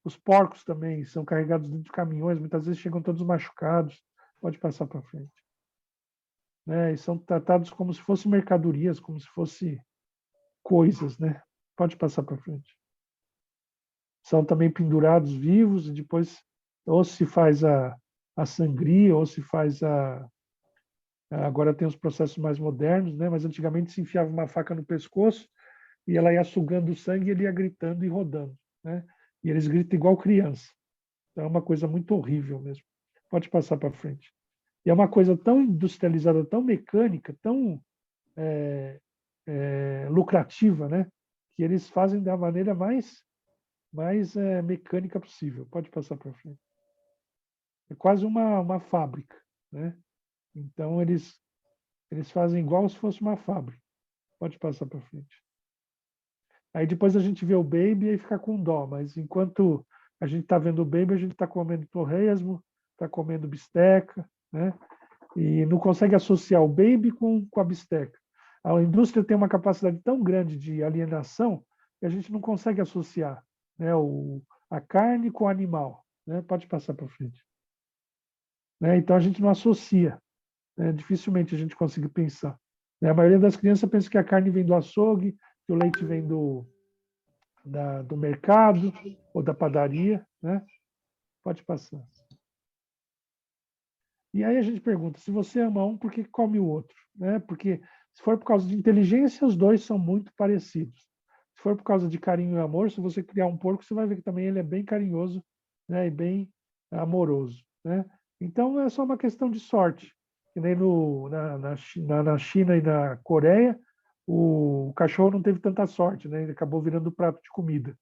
Os porcos também são carregados dentro de caminhões, muitas vezes chegam todos machucados. Pode passar para frente. Né? E são tratados como se fossem mercadorias, como se fossem coisas, né? Pode passar para frente. São também pendurados vivos e depois ou se faz a sangria ou se faz agora tem os processos mais modernos, né? Mas antigamente se enfiava uma faca no pescoço e ela ia sugando o sangue e ele ia gritando e rodando, né? E eles gritam igual criança. Então é uma coisa muito horrível mesmo. Pode passar para frente. E é uma coisa tão industrializada, tão mecânica, tão lucrativa, né? Que eles fazem da maneira mais mecânica possível. Pode passar para frente. É quase uma fábrica, né? Então eles fazem igual se fosse uma fábrica. Pode passar para frente. Aí depois a gente vê o baby e fica com dó, mas enquanto a gente está vendo o baby, a gente está comendo torresmo, está comendo bisteca, né? E não consegue associar o baby com a bisteca. A indústria tem uma capacidade tão grande de alienação que a gente não consegue associar, né, a carne com o animal. Né? Pode passar para frente. Né? Então a gente não associa. Né? Dificilmente a gente consegue pensar. Né? A maioria das crianças pensa que a carne vem do açougue, que o leite vem do mercado ou da padaria. Né? Pode passar. E aí a gente pergunta, se você ama um, por que come o outro? Né? Porque se for por causa de inteligência, os dois são muito parecidos. Se for por causa de carinho e amor, se você criar um porco, você vai ver que também ele é bem carinhoso, né? E bem amoroso. Né? Então é só uma questão de sorte. que nem na China e na Coreia, o cachorro não teve tanta sorte, né? Ele acabou virando prato de comida.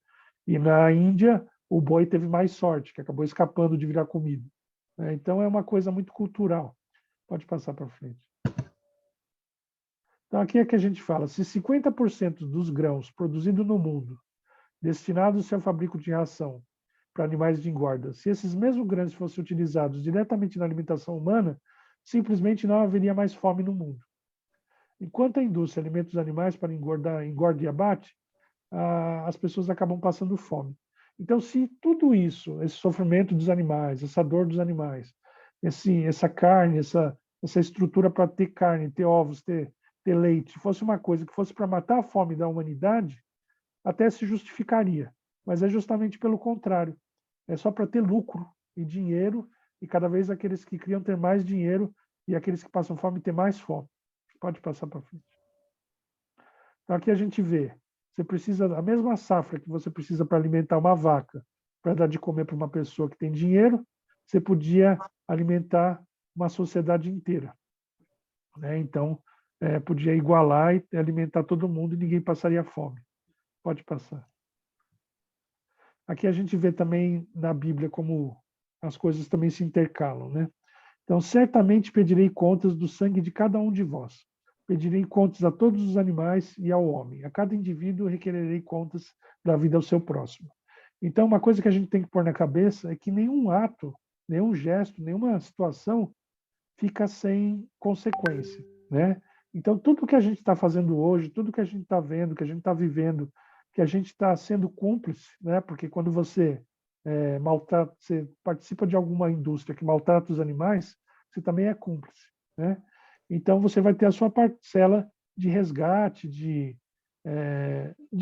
E na Índia, o boi teve mais sorte, que acabou escapando de virar comida. Né? Então, é uma coisa muito cultural. Pode passar para frente. Então, aqui é que a gente fala, se 50% dos grãos produzidos no mundo, destinados ao fabrico de ração para animais de engorda, se esses mesmos grãos fossem utilizados diretamente na alimentação humana, simplesmente não haveria mais fome no mundo. Enquanto a indústria alimenta os animais para engorda e abate, as pessoas acabam passando fome. Então, se tudo isso, esse sofrimento dos animais, essa dor dos animais, essa carne, essa estrutura para ter carne, ter ovos, ter leite, fosse uma coisa que fosse para matar a fome da humanidade, até se justificaria. Mas é justamente pelo contrário. É só para ter lucro e dinheiro, e cada vez aqueles que criam ter mais dinheiro e aqueles que passam fome ter mais fome. Pode passar para frente. Então, aqui a gente vê, você precisa da mesma safra que você precisa para alimentar uma vaca, para dar de comer para uma pessoa que tem dinheiro, você podia alimentar uma sociedade inteira. Né? Então, podia igualar e alimentar todo mundo e ninguém passaria fome. Pode passar. Aqui a gente vê também na Bíblia como as coisas também se intercalam, né? Então, certamente pedirei contas do sangue de cada um de vós. Pedirei contas a todos os animais e ao homem. A cada indivíduo requererei contas da vida ao seu próximo. Então, uma coisa que a gente tem que pôr na cabeça é que nenhum ato, nenhum gesto, nenhuma situação fica sem consequência, né? Então, tudo que a gente está fazendo hoje, tudo que a gente está vendo, que a gente está vivendo, que a gente está sendo cúmplice, né? Porque quando você maltrata, você participa de alguma indústria que maltrata os animais, você também é cúmplice, né? Então, você vai ter a sua parcela de resgate, de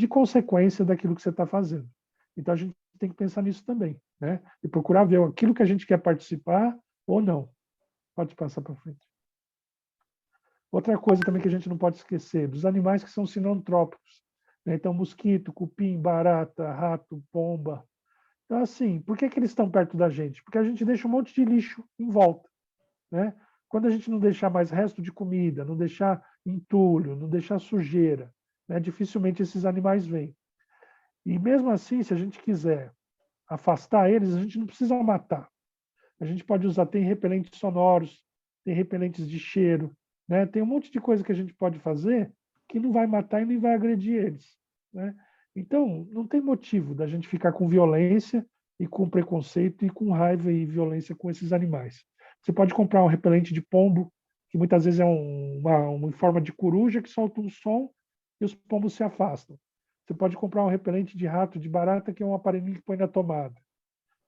consequência daquilo que você está fazendo. Então, a gente tem que pensar nisso também, né? E procurar ver aquilo que a gente quer participar ou não. Pode passar para frente. Outra coisa também que a gente não pode esquecer, dos animais que são sinantrópicos. Né? Então, mosquito, cupim, barata, rato, pomba. Então, assim, por que eles estão perto da gente? Porque a gente deixa um monte de lixo em volta. Né? Quando a gente não deixar mais resto de comida, não deixar entulho, não deixar sujeira, né? Dificilmente esses animais vêm. E mesmo assim, se a gente quiser afastar eles, a gente não precisa matar. A gente pode usar, tem repelentes sonoros, tem repelentes de cheiro, né? Tem um monte de coisa que a gente pode fazer que não vai matar e nem vai agredir eles. Né? Então, não tem motivo da gente ficar com violência e com preconceito e com raiva e violência com esses animais. Você pode comprar um repelente de pombo, que muitas vezes é uma forma de coruja que solta um som e os pombos se afastam. Você pode comprar um repelente de rato, de barata, que é um aparelhinho que põe na tomada.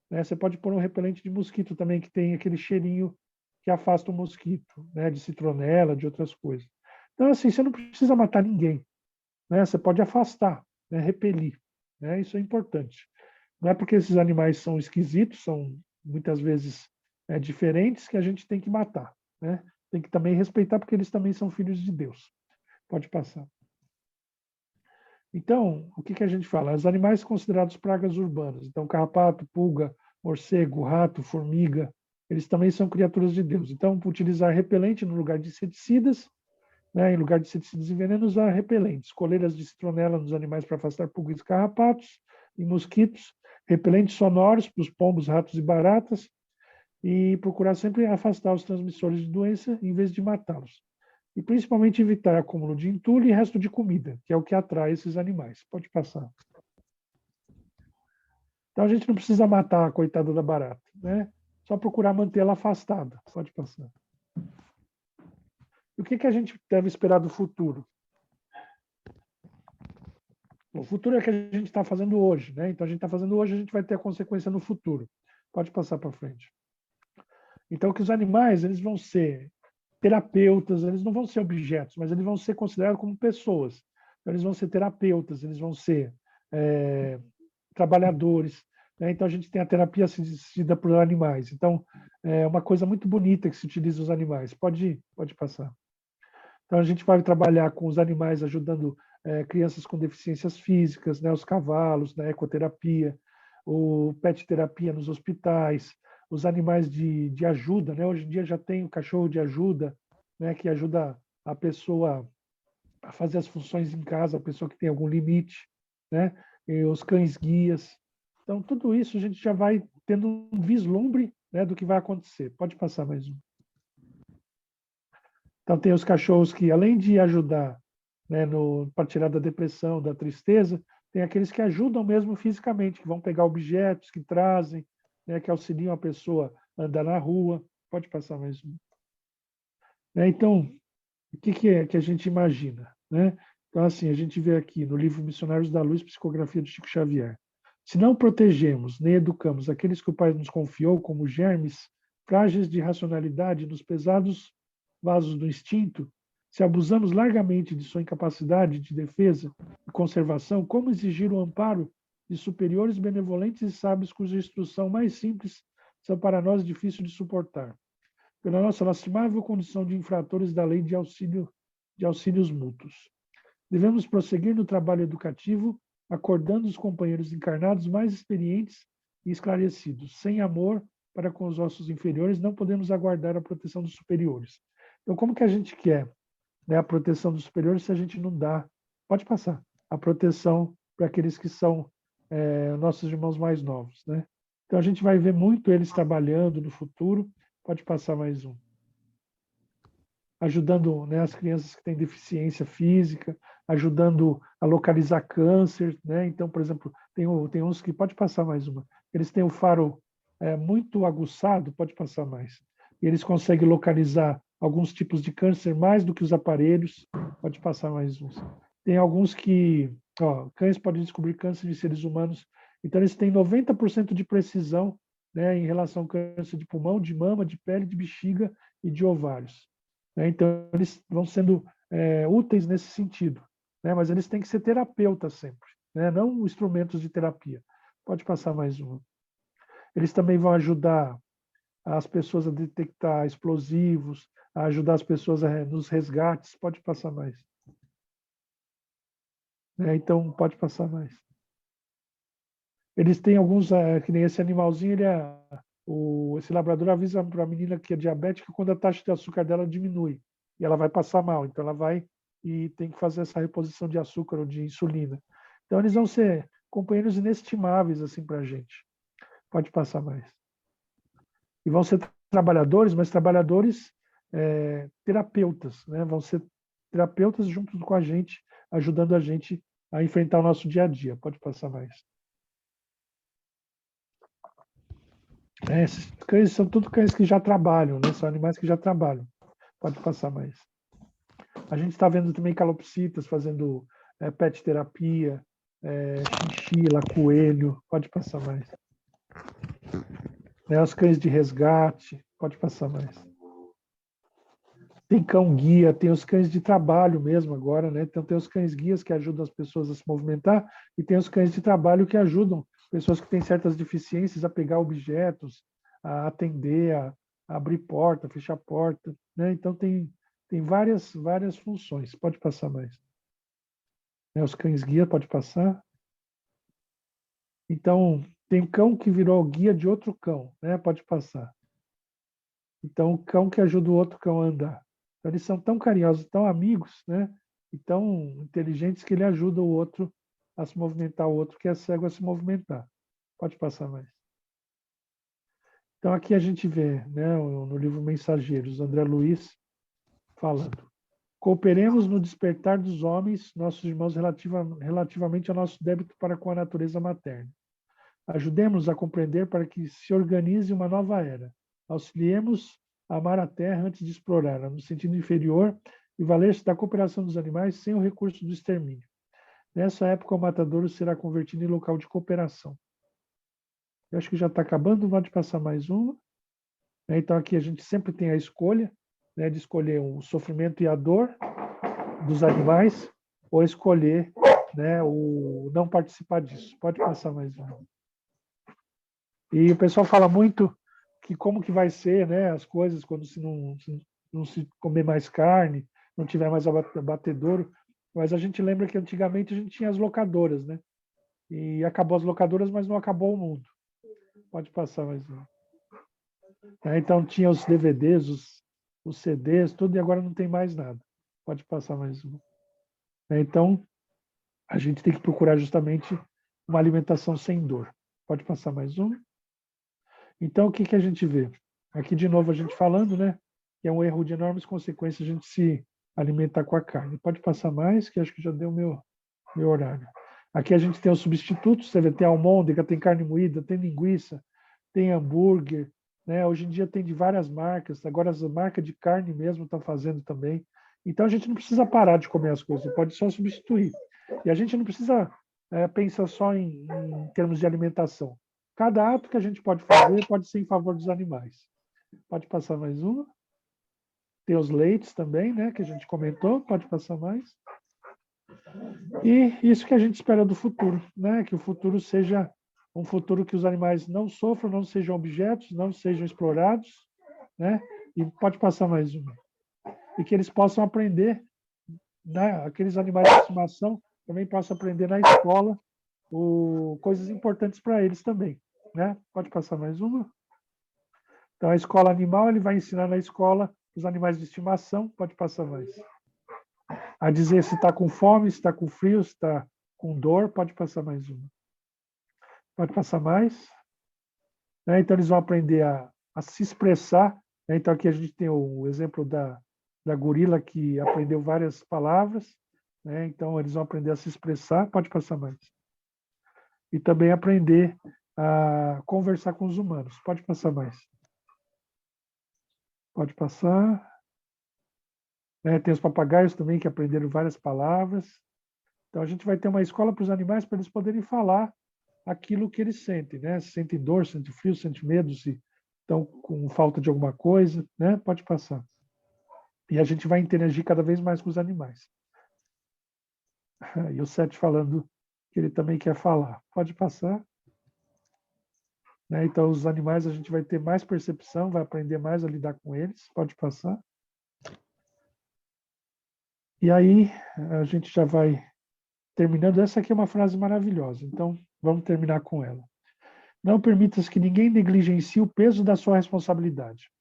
Né? Você pode pôr um repelente de mosquito também, que tem aquele cheirinho que afasta o mosquito, né? De citronela, de outras coisas. Então, assim, você não precisa matar ninguém. Né? Você pode afastar, né? Repelir. Né? Isso é importante. Não é porque esses animais são esquisitos, são muitas vezes diferentes, que a gente tem que matar. Né? Tem que também respeitar, porque eles também são filhos de Deus. Pode passar. Então, o que a gente fala? Os animais considerados pragas urbanas. Então, carrapato, pulga, morcego, rato, formiga, eles também são criaturas de Deus. Então, utilizar repelente no lugar de inseticidas, né? Em lugar de inseticidas e venenos, usar repelentes. Coleiras de citronela nos animais para afastar pulgas e carrapatos e mosquitos. Repelentes sonoros para os pombos, ratos e baratas. E procurar sempre afastar os transmissores de doença em vez de matá-los. E principalmente evitar acúmulo de entulho e resto de comida, que é o que atrai esses animais. Pode passar. Então a gente não precisa matar a coitada da barata, né? Só procurar mantê-la afastada. Pode passar. E o que a gente deve esperar do futuro? O futuro é o que a gente está fazendo hoje, né? Então a gente está fazendo hoje, a gente vai ter a consequência no futuro. Pode passar para frente. Então que os animais, eles vão ser terapeutas, eles não vão ser objetos, mas eles vão ser considerados como pessoas. Então, eles vão ser terapeutas, eles vão ser trabalhadores. Né? Então, a gente tem a terapia assistida por animais. Então, é uma coisa muito bonita que se utiliza os animais. Pode passar. Então, a gente vai trabalhar com os animais, ajudando crianças com deficiências físicas, né? Os cavalos, na ecoterapia, o pet terapia nos hospitais, os animais de ajuda, né? Hoje em dia já tem o cachorro de ajuda, né? Que ajuda a pessoa a fazer as funções em casa, a pessoa que tem algum limite, né? E os cães guias. Então, tudo isso a gente já vai tendo um vislumbre, né, do que vai acontecer. Pode passar mais um. Então, tem os cachorros que, além de ajudar, né, para tirar da depressão, da tristeza, tem aqueles que ajudam mesmo fisicamente, que vão pegar objetos, que trazem, né, que auxiliam a pessoa a andar na rua. Pode passar mais um. Né, então, o que é que a gente imagina, né? Então, assim, a gente vê aqui no livro Missionários da Luz, Psicografia de Chico Xavier. Se não protegemos nem educamos aqueles que o Pai nos confiou como germes frágeis de racionalidade nos pesados vasos do instinto, se abusamos largamente de sua incapacidade de defesa e conservação, como exigir o amparo de superiores benevolentes e sábios cuja instrução mais simples são para nós difícil de suportar? Pela nossa lastimável condição de infratores da lei de auxílios mútuos. Devemos prosseguir no trabalho educativo, acordando os companheiros encarnados mais experientes e esclarecidos. Sem amor para com os nossos inferiores, não podemos aguardar a proteção dos superiores. Então, como que a gente quer, né, a proteção dos superiores se a gente não dá, pode passar, a proteção para aqueles que são nossos irmãos mais novos, né? Então, a gente vai ver muito eles trabalhando no futuro. Pode passar mais um. Ajudando, né, as crianças que têm deficiência física, ajudando a localizar câncer, né? Então, por exemplo, tem uns que, pode passar mais uma, eles têm o faro muito aguçado, pode passar mais. E eles conseguem localizar alguns tipos de câncer mais do que os aparelhos, pode passar mais uns. Tem alguns que, cães podem descobrir câncer de seres humanos, então eles têm 90% de precisão, né, em relação ao câncer de pulmão, de mama, de pele, de bexiga e de ovários. Né? Então, eles vão sendo úteis nesse sentido, né? Mas eles têm que ser terapeutas sempre, né? Não instrumentos de terapia. Pode passar mais um. Eles também vão ajudar as pessoas a detectar explosivos, a ajudar as pessoas nos resgates. Pode passar mais. Então, pode passar mais. Eles têm alguns, que nem esse animalzinho, esse labrador avisa para a menina que é diabética quando a taxa de açúcar dela diminui e ela vai passar mal. Então, ela vai e tem que fazer essa reposição de açúcar ou de insulina. Então, eles vão ser companheiros inestimáveis assim para a gente. Pode passar mais. E vão ser trabalhadores, mas trabalhadores terapeutas, né? Vão ser terapeutas junto com a gente, ajudando a gente a enfrentar o nosso dia a dia. Pode passar mais. Esses cães são tudo cães que já trabalham, né? São animais que já trabalham. Pode passar mais. A gente está vendo também calopsitas fazendo pet terapia, chinchila, coelho. Pode passar mais. Os cães de resgate. Pode passar mais. Tem cão guia, tem os cães de trabalho mesmo agora, né? Então tem os cães guias que ajudam as pessoas a se movimentar e tem os cães de trabalho que ajudam pessoas que têm certas deficiências a pegar objetos, a atender, a abrir porta, fechar porta, né? Então tem várias funções. Pode passar mais. Os cães guia, pode passar. Então tem um cão que virou guia de outro cão, né? Pode passar. Então o cão que ajuda o outro cão a andar. Então, eles são tão carinhosos, tão amigos, né? E tão inteligentes que ele ajuda o outro a se movimentar, o outro que é cego a se movimentar. Pode passar mais. Então, aqui a gente vê, né, no livro Mensageiros, André Luiz falando. Cooperemos no despertar dos homens, nossos irmãos, relativamente ao nosso débito para com a natureza materna. Ajudemos-nos a compreender para que se organize uma nova era. Auxiliemos a amar a terra antes de explorá-la, no sentido inferior, e valer-se da cooperação dos animais sem o recurso do extermínio. Nessa época, o matadouro será convertido em local de cooperação. Eu acho que já está acabando, pode passar mais uma. Então, aqui a gente sempre tem a escolha, né, de escolher o sofrimento e a dor dos animais, ou escolher, né, o não participar disso. Pode passar mais uma. E o pessoal fala muito que como que vai ser, né, as coisas quando não se comer mais carne, não tiver mais abatedouro. Mas a gente lembra que antigamente a gente tinha as locadoras, né? E acabou as locadoras, mas não acabou o mundo. Pode passar mais um. Então, tinha os DVDs, os CDs, tudo, e agora não tem mais nada. Pode passar mais um. Então, a gente tem que procurar justamente uma alimentação sem dor. Pode passar mais um. Então, o que a gente vê? Aqui, de novo, a gente falando, né? Que é um erro de enormes consequências a gente se alimentar com a carne. Pode passar mais, que acho que já deu meu horário. Aqui a gente tem os substitutos, você vê, tem almôndega, tem carne moída, tem linguiça, tem hambúrguer, né? Hoje em dia tem de várias marcas, agora as marcas de carne mesmo estão fazendo também. Então a gente não precisa parar de comer as coisas, pode só substituir. E a gente não precisa pensar só em termos de alimentação. Cada ato que a gente pode fazer pode ser em favor dos animais. Pode passar mais uma. Tem os leites também, né, que a gente comentou, pode passar mais. E isso que a gente espera do futuro, né, que o futuro seja um futuro que os animais não sofram, não sejam objetos, não sejam explorados, né, e pode passar mais uma. E que eles possam aprender, né, aqueles animais de estimação também possam aprender na escola coisas importantes para eles também, né? Pode passar mais uma. Então, a escola animal, ele vai ensinar na escola os animais de estimação, pode passar mais. A dizer se está com fome, se está com frio, se está com dor, pode passar mais uma. Pode passar mais. Então, eles vão aprender a se expressar. Então, aqui a gente tem o exemplo da gorila que aprendeu várias palavras. Então, eles vão aprender a se expressar, pode passar mais. E também aprender a conversar com os humanos, pode passar mais. Pode passar. Tem os papagaios também que aprenderam várias palavras. Então, a gente vai ter uma escola para os animais para eles poderem falar aquilo que eles sentem, né? Se sentem dor, se sentem frio, se sentem medo, se estão com falta de alguma coisa, né? Pode passar. E a gente vai interagir cada vez mais com os animais. E o Sete falando que ele também quer falar. Pode passar. Então, os animais a gente vai ter mais percepção, vai aprender mais a lidar com eles. Pode passar. E aí, a gente já vai terminando. Essa aqui é uma frase maravilhosa, então vamos terminar com ela. Não permitas que ninguém negligencie o peso da sua responsabilidade.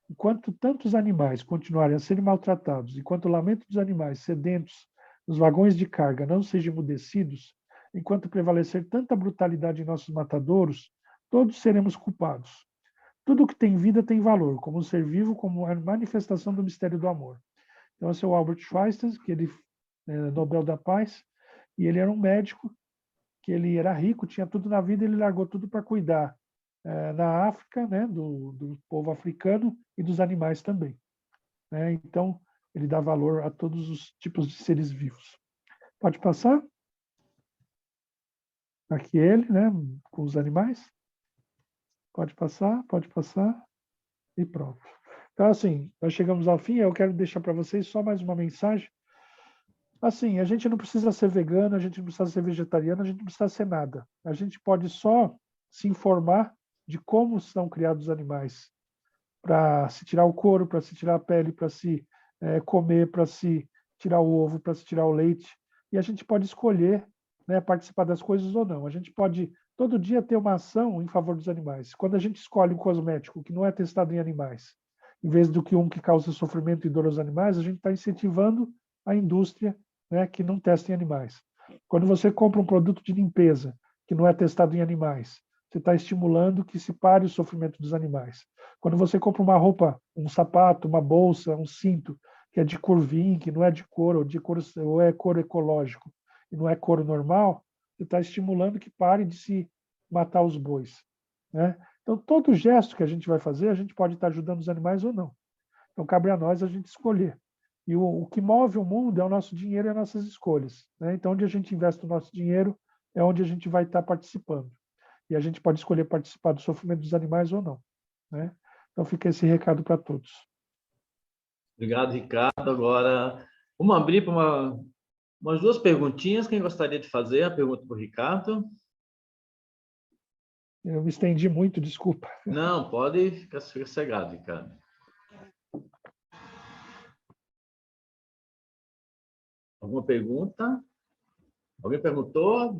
Enquanto tantos animais continuarem a ser maltratados, enquanto o lamento dos animais sedentos nos vagões de carga não sejam emudecidos, enquanto prevalecer tanta brutalidade em nossos matadouros, todos seremos culpados. Tudo que tem vida tem valor, como um ser vivo, como a manifestação do mistério do amor. Então, esse é o Albert Schweitzer, que ele é Nobel da Paz, e ele era um médico, que ele era rico, tinha tudo na vida, ele largou tudo para cuidar na África, né, do povo africano e dos animais também. Então, ele dá valor a todos os tipos de seres vivos. Pode passar? Aqui ele, né, com os animais. Pode passar e pronto. Então, assim, nós chegamos ao fim. Eu quero deixar para vocês só mais uma mensagem. Assim, a gente não precisa ser vegano, a gente não precisa ser vegetariano, a gente não precisa ser nada. A gente pode só se informar de como são criados os animais, para se tirar o couro, para se tirar a pele, para se comer, para se tirar o ovo, para se tirar o leite. E a gente pode escolher, né, participar das coisas ou não. A gente pode todo dia ter uma ação em favor dos animais. Quando a gente escolhe um cosmético que não é testado em animais, em vez do que um que causa sofrimento e dor aos animais, a gente está incentivando a indústria, né, que não testa em animais. Quando você compra um produto de limpeza que não é testado em animais, você está estimulando que se pare o sofrimento dos animais. Quando você compra uma roupa, um sapato, uma bolsa, um cinto, que é de Corvin, que não é de couro, ou é couro ecológico, e não é couro normal, você está estimulando que pare de se matar os bois. Né? Então, todo gesto que a gente vai fazer, a gente pode estar ajudando os animais ou não. Então, cabe a nós a gente escolher. E o que move o mundo é o nosso dinheiro e as nossas escolhas. Né? Então, onde a gente investe o nosso dinheiro é onde a gente vai estar participando. E a gente pode escolher participar do sofrimento dos animais ou não. Né? Então, fica esse recado para todos. Obrigado, Ricardo. Agora, vamos abrir para umas duas perguntinhas. Quem gostaria de fazer a pergunta para o Ricardo? Eu me estendi muito, desculpa. Não, pode ficar sossegado, Ricardo. Alguma pergunta? Alguém perguntou?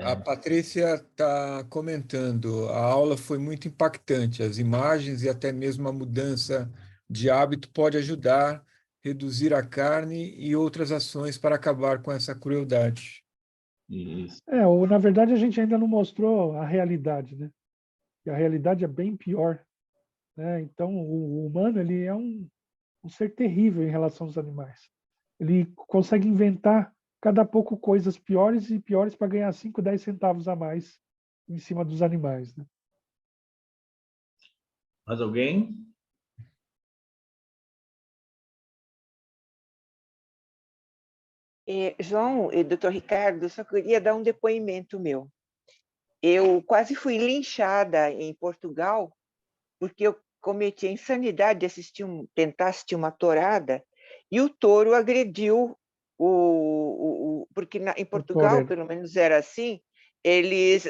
A Patrícia está comentando, a aula foi muito impactante, as imagens e até mesmo a mudança de hábito pode ajudar a reduzir a carne e outras ações para acabar com essa crueldade. Isso. Ou, na verdade, a gente ainda não mostrou a realidade, né? E a realidade é bem pior, né? Então, o humano, ele é um ser terrível em relação aos animais. Ele consegue inventar cada pouco coisas piores e piores para ganhar 5, 10 centavos a mais em cima dos animais, né? Mais alguém? João e doutor Ricardo, eu só queria dar um depoimento meu. Eu quase fui linchada em Portugal porque eu cometi a insanidade de tentar assistir uma tourada e o touro agrediu porque em Portugal, pelo menos era assim, eles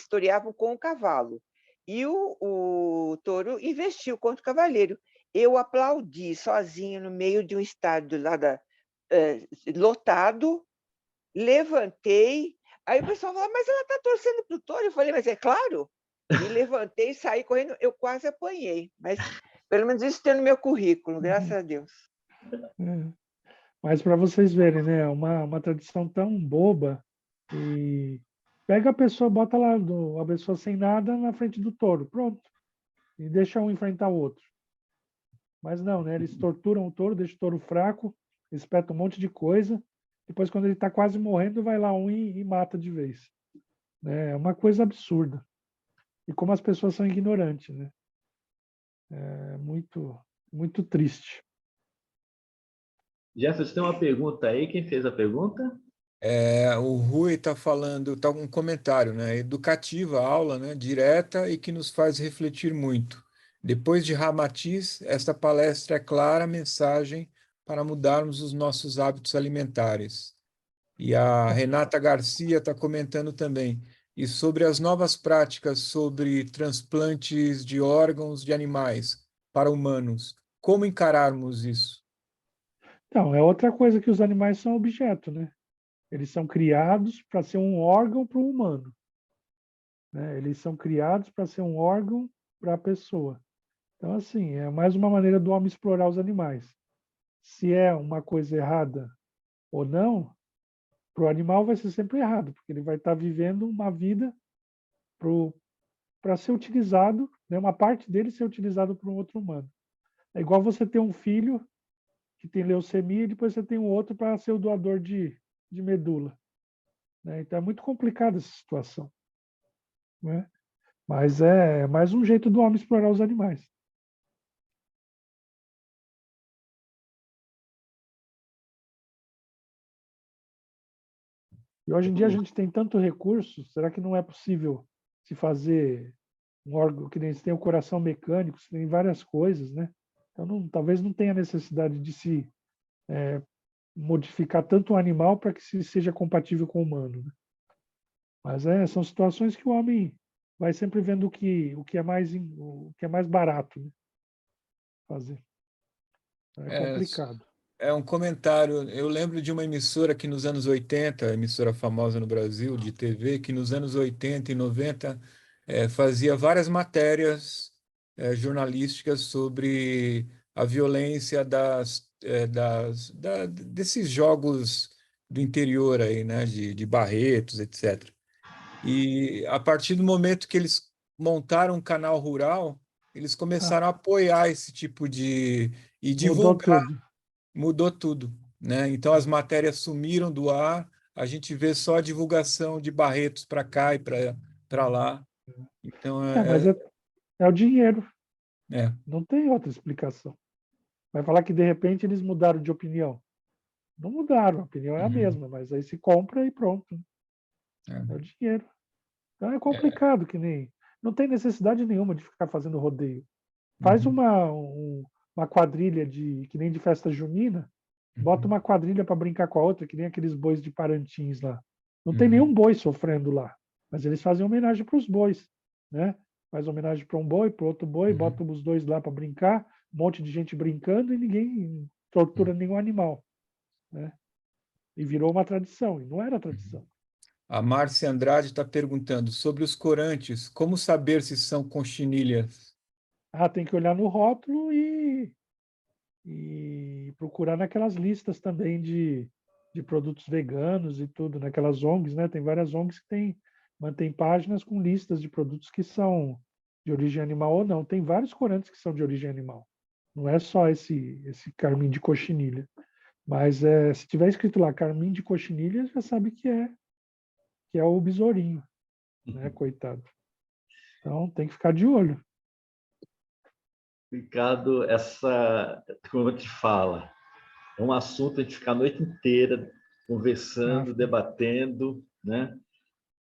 toreavam com o cavalo. E o touro investiu contra o cavaleiro. Eu aplaudi sozinho no meio de um estádio lá lotado, levantei, aí o pessoal falou, mas ela está torcendo para o touro? Eu falei, mas é claro. E levantei, saí correndo, eu quase apanhei, mas pelo menos isso tem no meu currículo, graças a Deus. Mas para vocês verem, né, é uma tradição tão boba, e pega a pessoa, bota lá a pessoa sem nada na frente do touro, pronto, e deixa um enfrentar o outro. Mas não, né, eles torturam o touro, deixam o touro fraco, espetam um monte de coisa, depois quando ele está quase morrendo, vai lá um e mata de vez. É uma coisa absurda. E como as pessoas são ignorantes, né? É muito, muito triste. Jefferson, tem uma pergunta aí. Quem fez a pergunta? O Rui está falando, está um comentário, né? Educativa a aula, né? Direta e que nos faz refletir muito. Depois de Ramatiz, esta palestra é clara mensagem para mudarmos os nossos hábitos alimentares. E a Renata Garcia está comentando também. E sobre as novas práticas sobre transplantes de órgãos de animais para humanos. Como encararmos isso? Então, é outra coisa que os animais são objeto, né? Eles são criados para ser um órgão para o humano, né? Eles são criados para ser um órgão para a pessoa. Então, assim, é mais uma maneira do homem explorar os animais. Se é uma coisa errada ou não, para o animal vai ser sempre errado, porque ele vai estar vivendo uma vida para ser utilizado, né? Uma parte dele ser utilizado por um outro humano. É igual você ter um filho que tem leucemia e depois você tem um outro para ser o doador de medula, né? Então é muito complicada essa situação, né? Mas é mais um jeito do homem explorar os animais. E hoje em dia a gente tem tanto recurso, será que não é possível se fazer um órgão que nem se tem o coração mecânico, se tem várias coisas, né? Então talvez não tenha necessidade de se modificar tanto o animal para que seja compatível com o humano, né? Mas são situações que o homem vai sempre vendo o que é mais barato, né, fazer. É complicado. É um comentário. Eu lembro de uma emissora que nos anos 80, emissora famosa no Brasil de TV, que nos anos 80 e 90 fazia várias matérias jornalísticas sobre a violência desses jogos do interior aí, né, de Barretos, etc. E a partir do momento que eles montaram um canal rural, eles Ah, começaram a apoiar esse tipo e mudou divulgar. tudo. Mudou tudo, né? Então as matérias sumiram do ar, a gente vê só a divulgação de Barretos para cá e para lá. Então Mas é o dinheiro, é, não tem outra explicação. Vai falar que de repente eles mudaram de opinião. Não mudaram, a opinião é a uhum, mesma, mas aí se compra e pronto, né? É o dinheiro. Então é complicado, que nem. Não tem necessidade nenhuma de ficar fazendo rodeio. Faz uhum, uma quadrilha que nem de festa junina, bota uhum, uma quadrilha para brincar com a outra, que nem aqueles bois de Parintins lá. Não tem uhum, nenhum boi sofrendo lá, mas eles fazem homenagem para os bois, né? Faz homenagem para um boi, para outro boi, uhum, bota os dois lá para brincar, um monte de gente brincando e ninguém tortura nenhum animal, né? e virou uma tradição, e não era tradição. A Márcia Andrade está perguntando sobre os corantes, como saber se são conchinilhas? Tem que olhar no rótulo e procurar naquelas listas também de produtos veganos e tudo, naquelas ONGs, né? Tem várias ONGs que mantêm páginas com listas de produtos que são de origem animal ou não. Tem vários corantes que são de origem animal. Não é só esse carmim de cochinilha. Mas se tiver escrito lá carmim de cochinilha, já sabe que é o besourinho, né? Coitado. Então tem que ficar de olho. Ricardo, como eu te falo, é um assunto a gente ficar a noite inteira conversando, debatendo, né?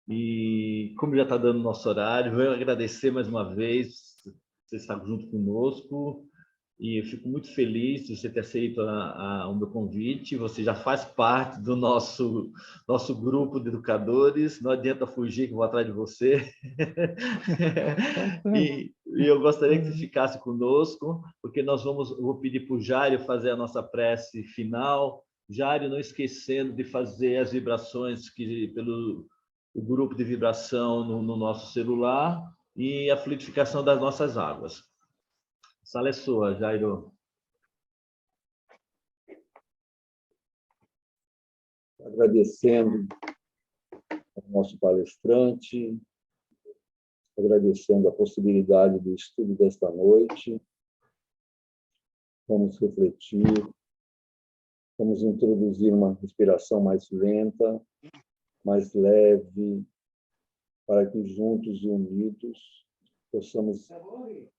E como já está dando o nosso horário, eu agradecer mais uma vez você estar junto conosco. E eu fico muito feliz de você ter aceito o meu convite. Você já faz parte do nosso grupo de educadores. Não adianta fugir, que eu vou atrás de você. E eu gostaria que você ficasse conosco, porque eu vou pedir para o Jário fazer a nossa prece final. Jário, não esquecendo de fazer as vibrações pelo o grupo de vibração no nosso celular e a fluidificação das nossas águas. A sala é sua, Jairo. Agradecendo ao nosso palestrante, agradecendo a possibilidade do estudo desta noite. Vamos refletir, vamos introduzir uma respiração mais lenta, mais leve, para que juntos e unidos possamos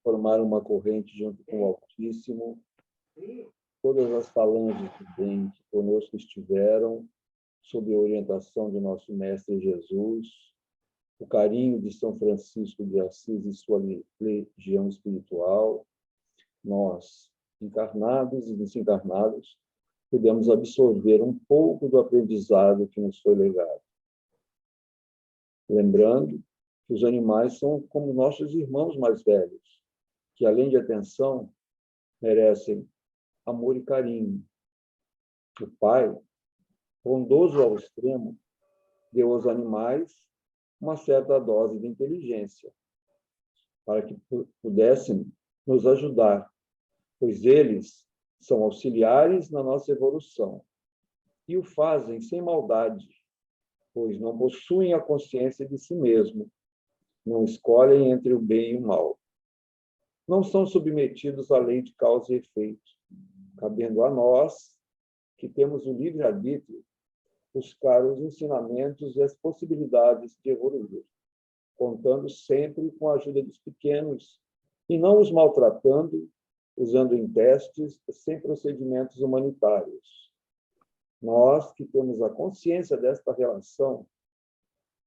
formar uma corrente junto com o Altíssimo. Todas as falanges do bem que conosco estiveram, sob a orientação de nosso Mestre Jesus, o carinho de São Francisco de Assis e sua legião espiritual, nós, encarnados e desencarnados, podemos absorver um pouco do aprendizado que nos foi legado. Lembrando que os animais são como nossos irmãos mais velhos, que, além de atenção, merecem amor e carinho. O Pai, bondoso ao extremo, deu aos animais uma certa dose de inteligência, para que pudessem nos ajudar, pois eles são auxiliares na nossa evolução e o fazem sem maldade, pois não possuem a consciência de si mesmo, não escolhem entre o bem e o mal. Não são submetidos à lei de causa e efeito, cabendo a nós, que temos o livre-arbítrio, buscar os ensinamentos e as possibilidades de evoluir, contando sempre com a ajuda dos pequenos e não os maltratando, usando em testes sem procedimentos humanitários. Nós, que temos a consciência desta relação,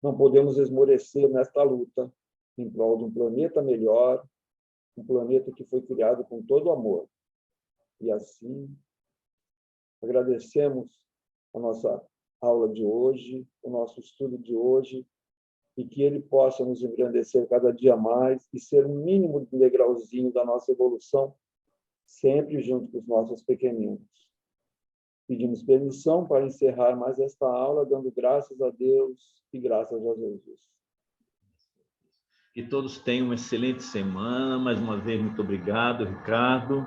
não podemos esmorecer nesta luta em prol de um planeta melhor, um planeta que foi criado com todo amor. E assim, agradecemos a nossa aula de hoje, o nosso estudo de hoje, e que ele possa nos engrandecer cada dia mais e ser um mínimo de degrauzinho da nossa evolução, sempre junto com os nossos pequeninos. Pedimos permissão para encerrar mais esta aula, dando graças a Deus e graças a Jesus. Que todos tenham uma excelente semana. Mais uma vez, muito obrigado, Ricardo.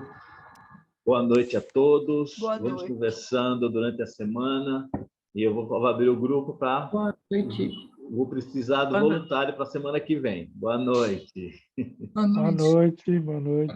Boa noite a todos. Vamos conversando durante a semana. E eu vou abrir o grupo para... Boa noite. Vou precisar do voluntário para a semana que vem. Boa noite. Boa noite. Boa noite. Boa noite.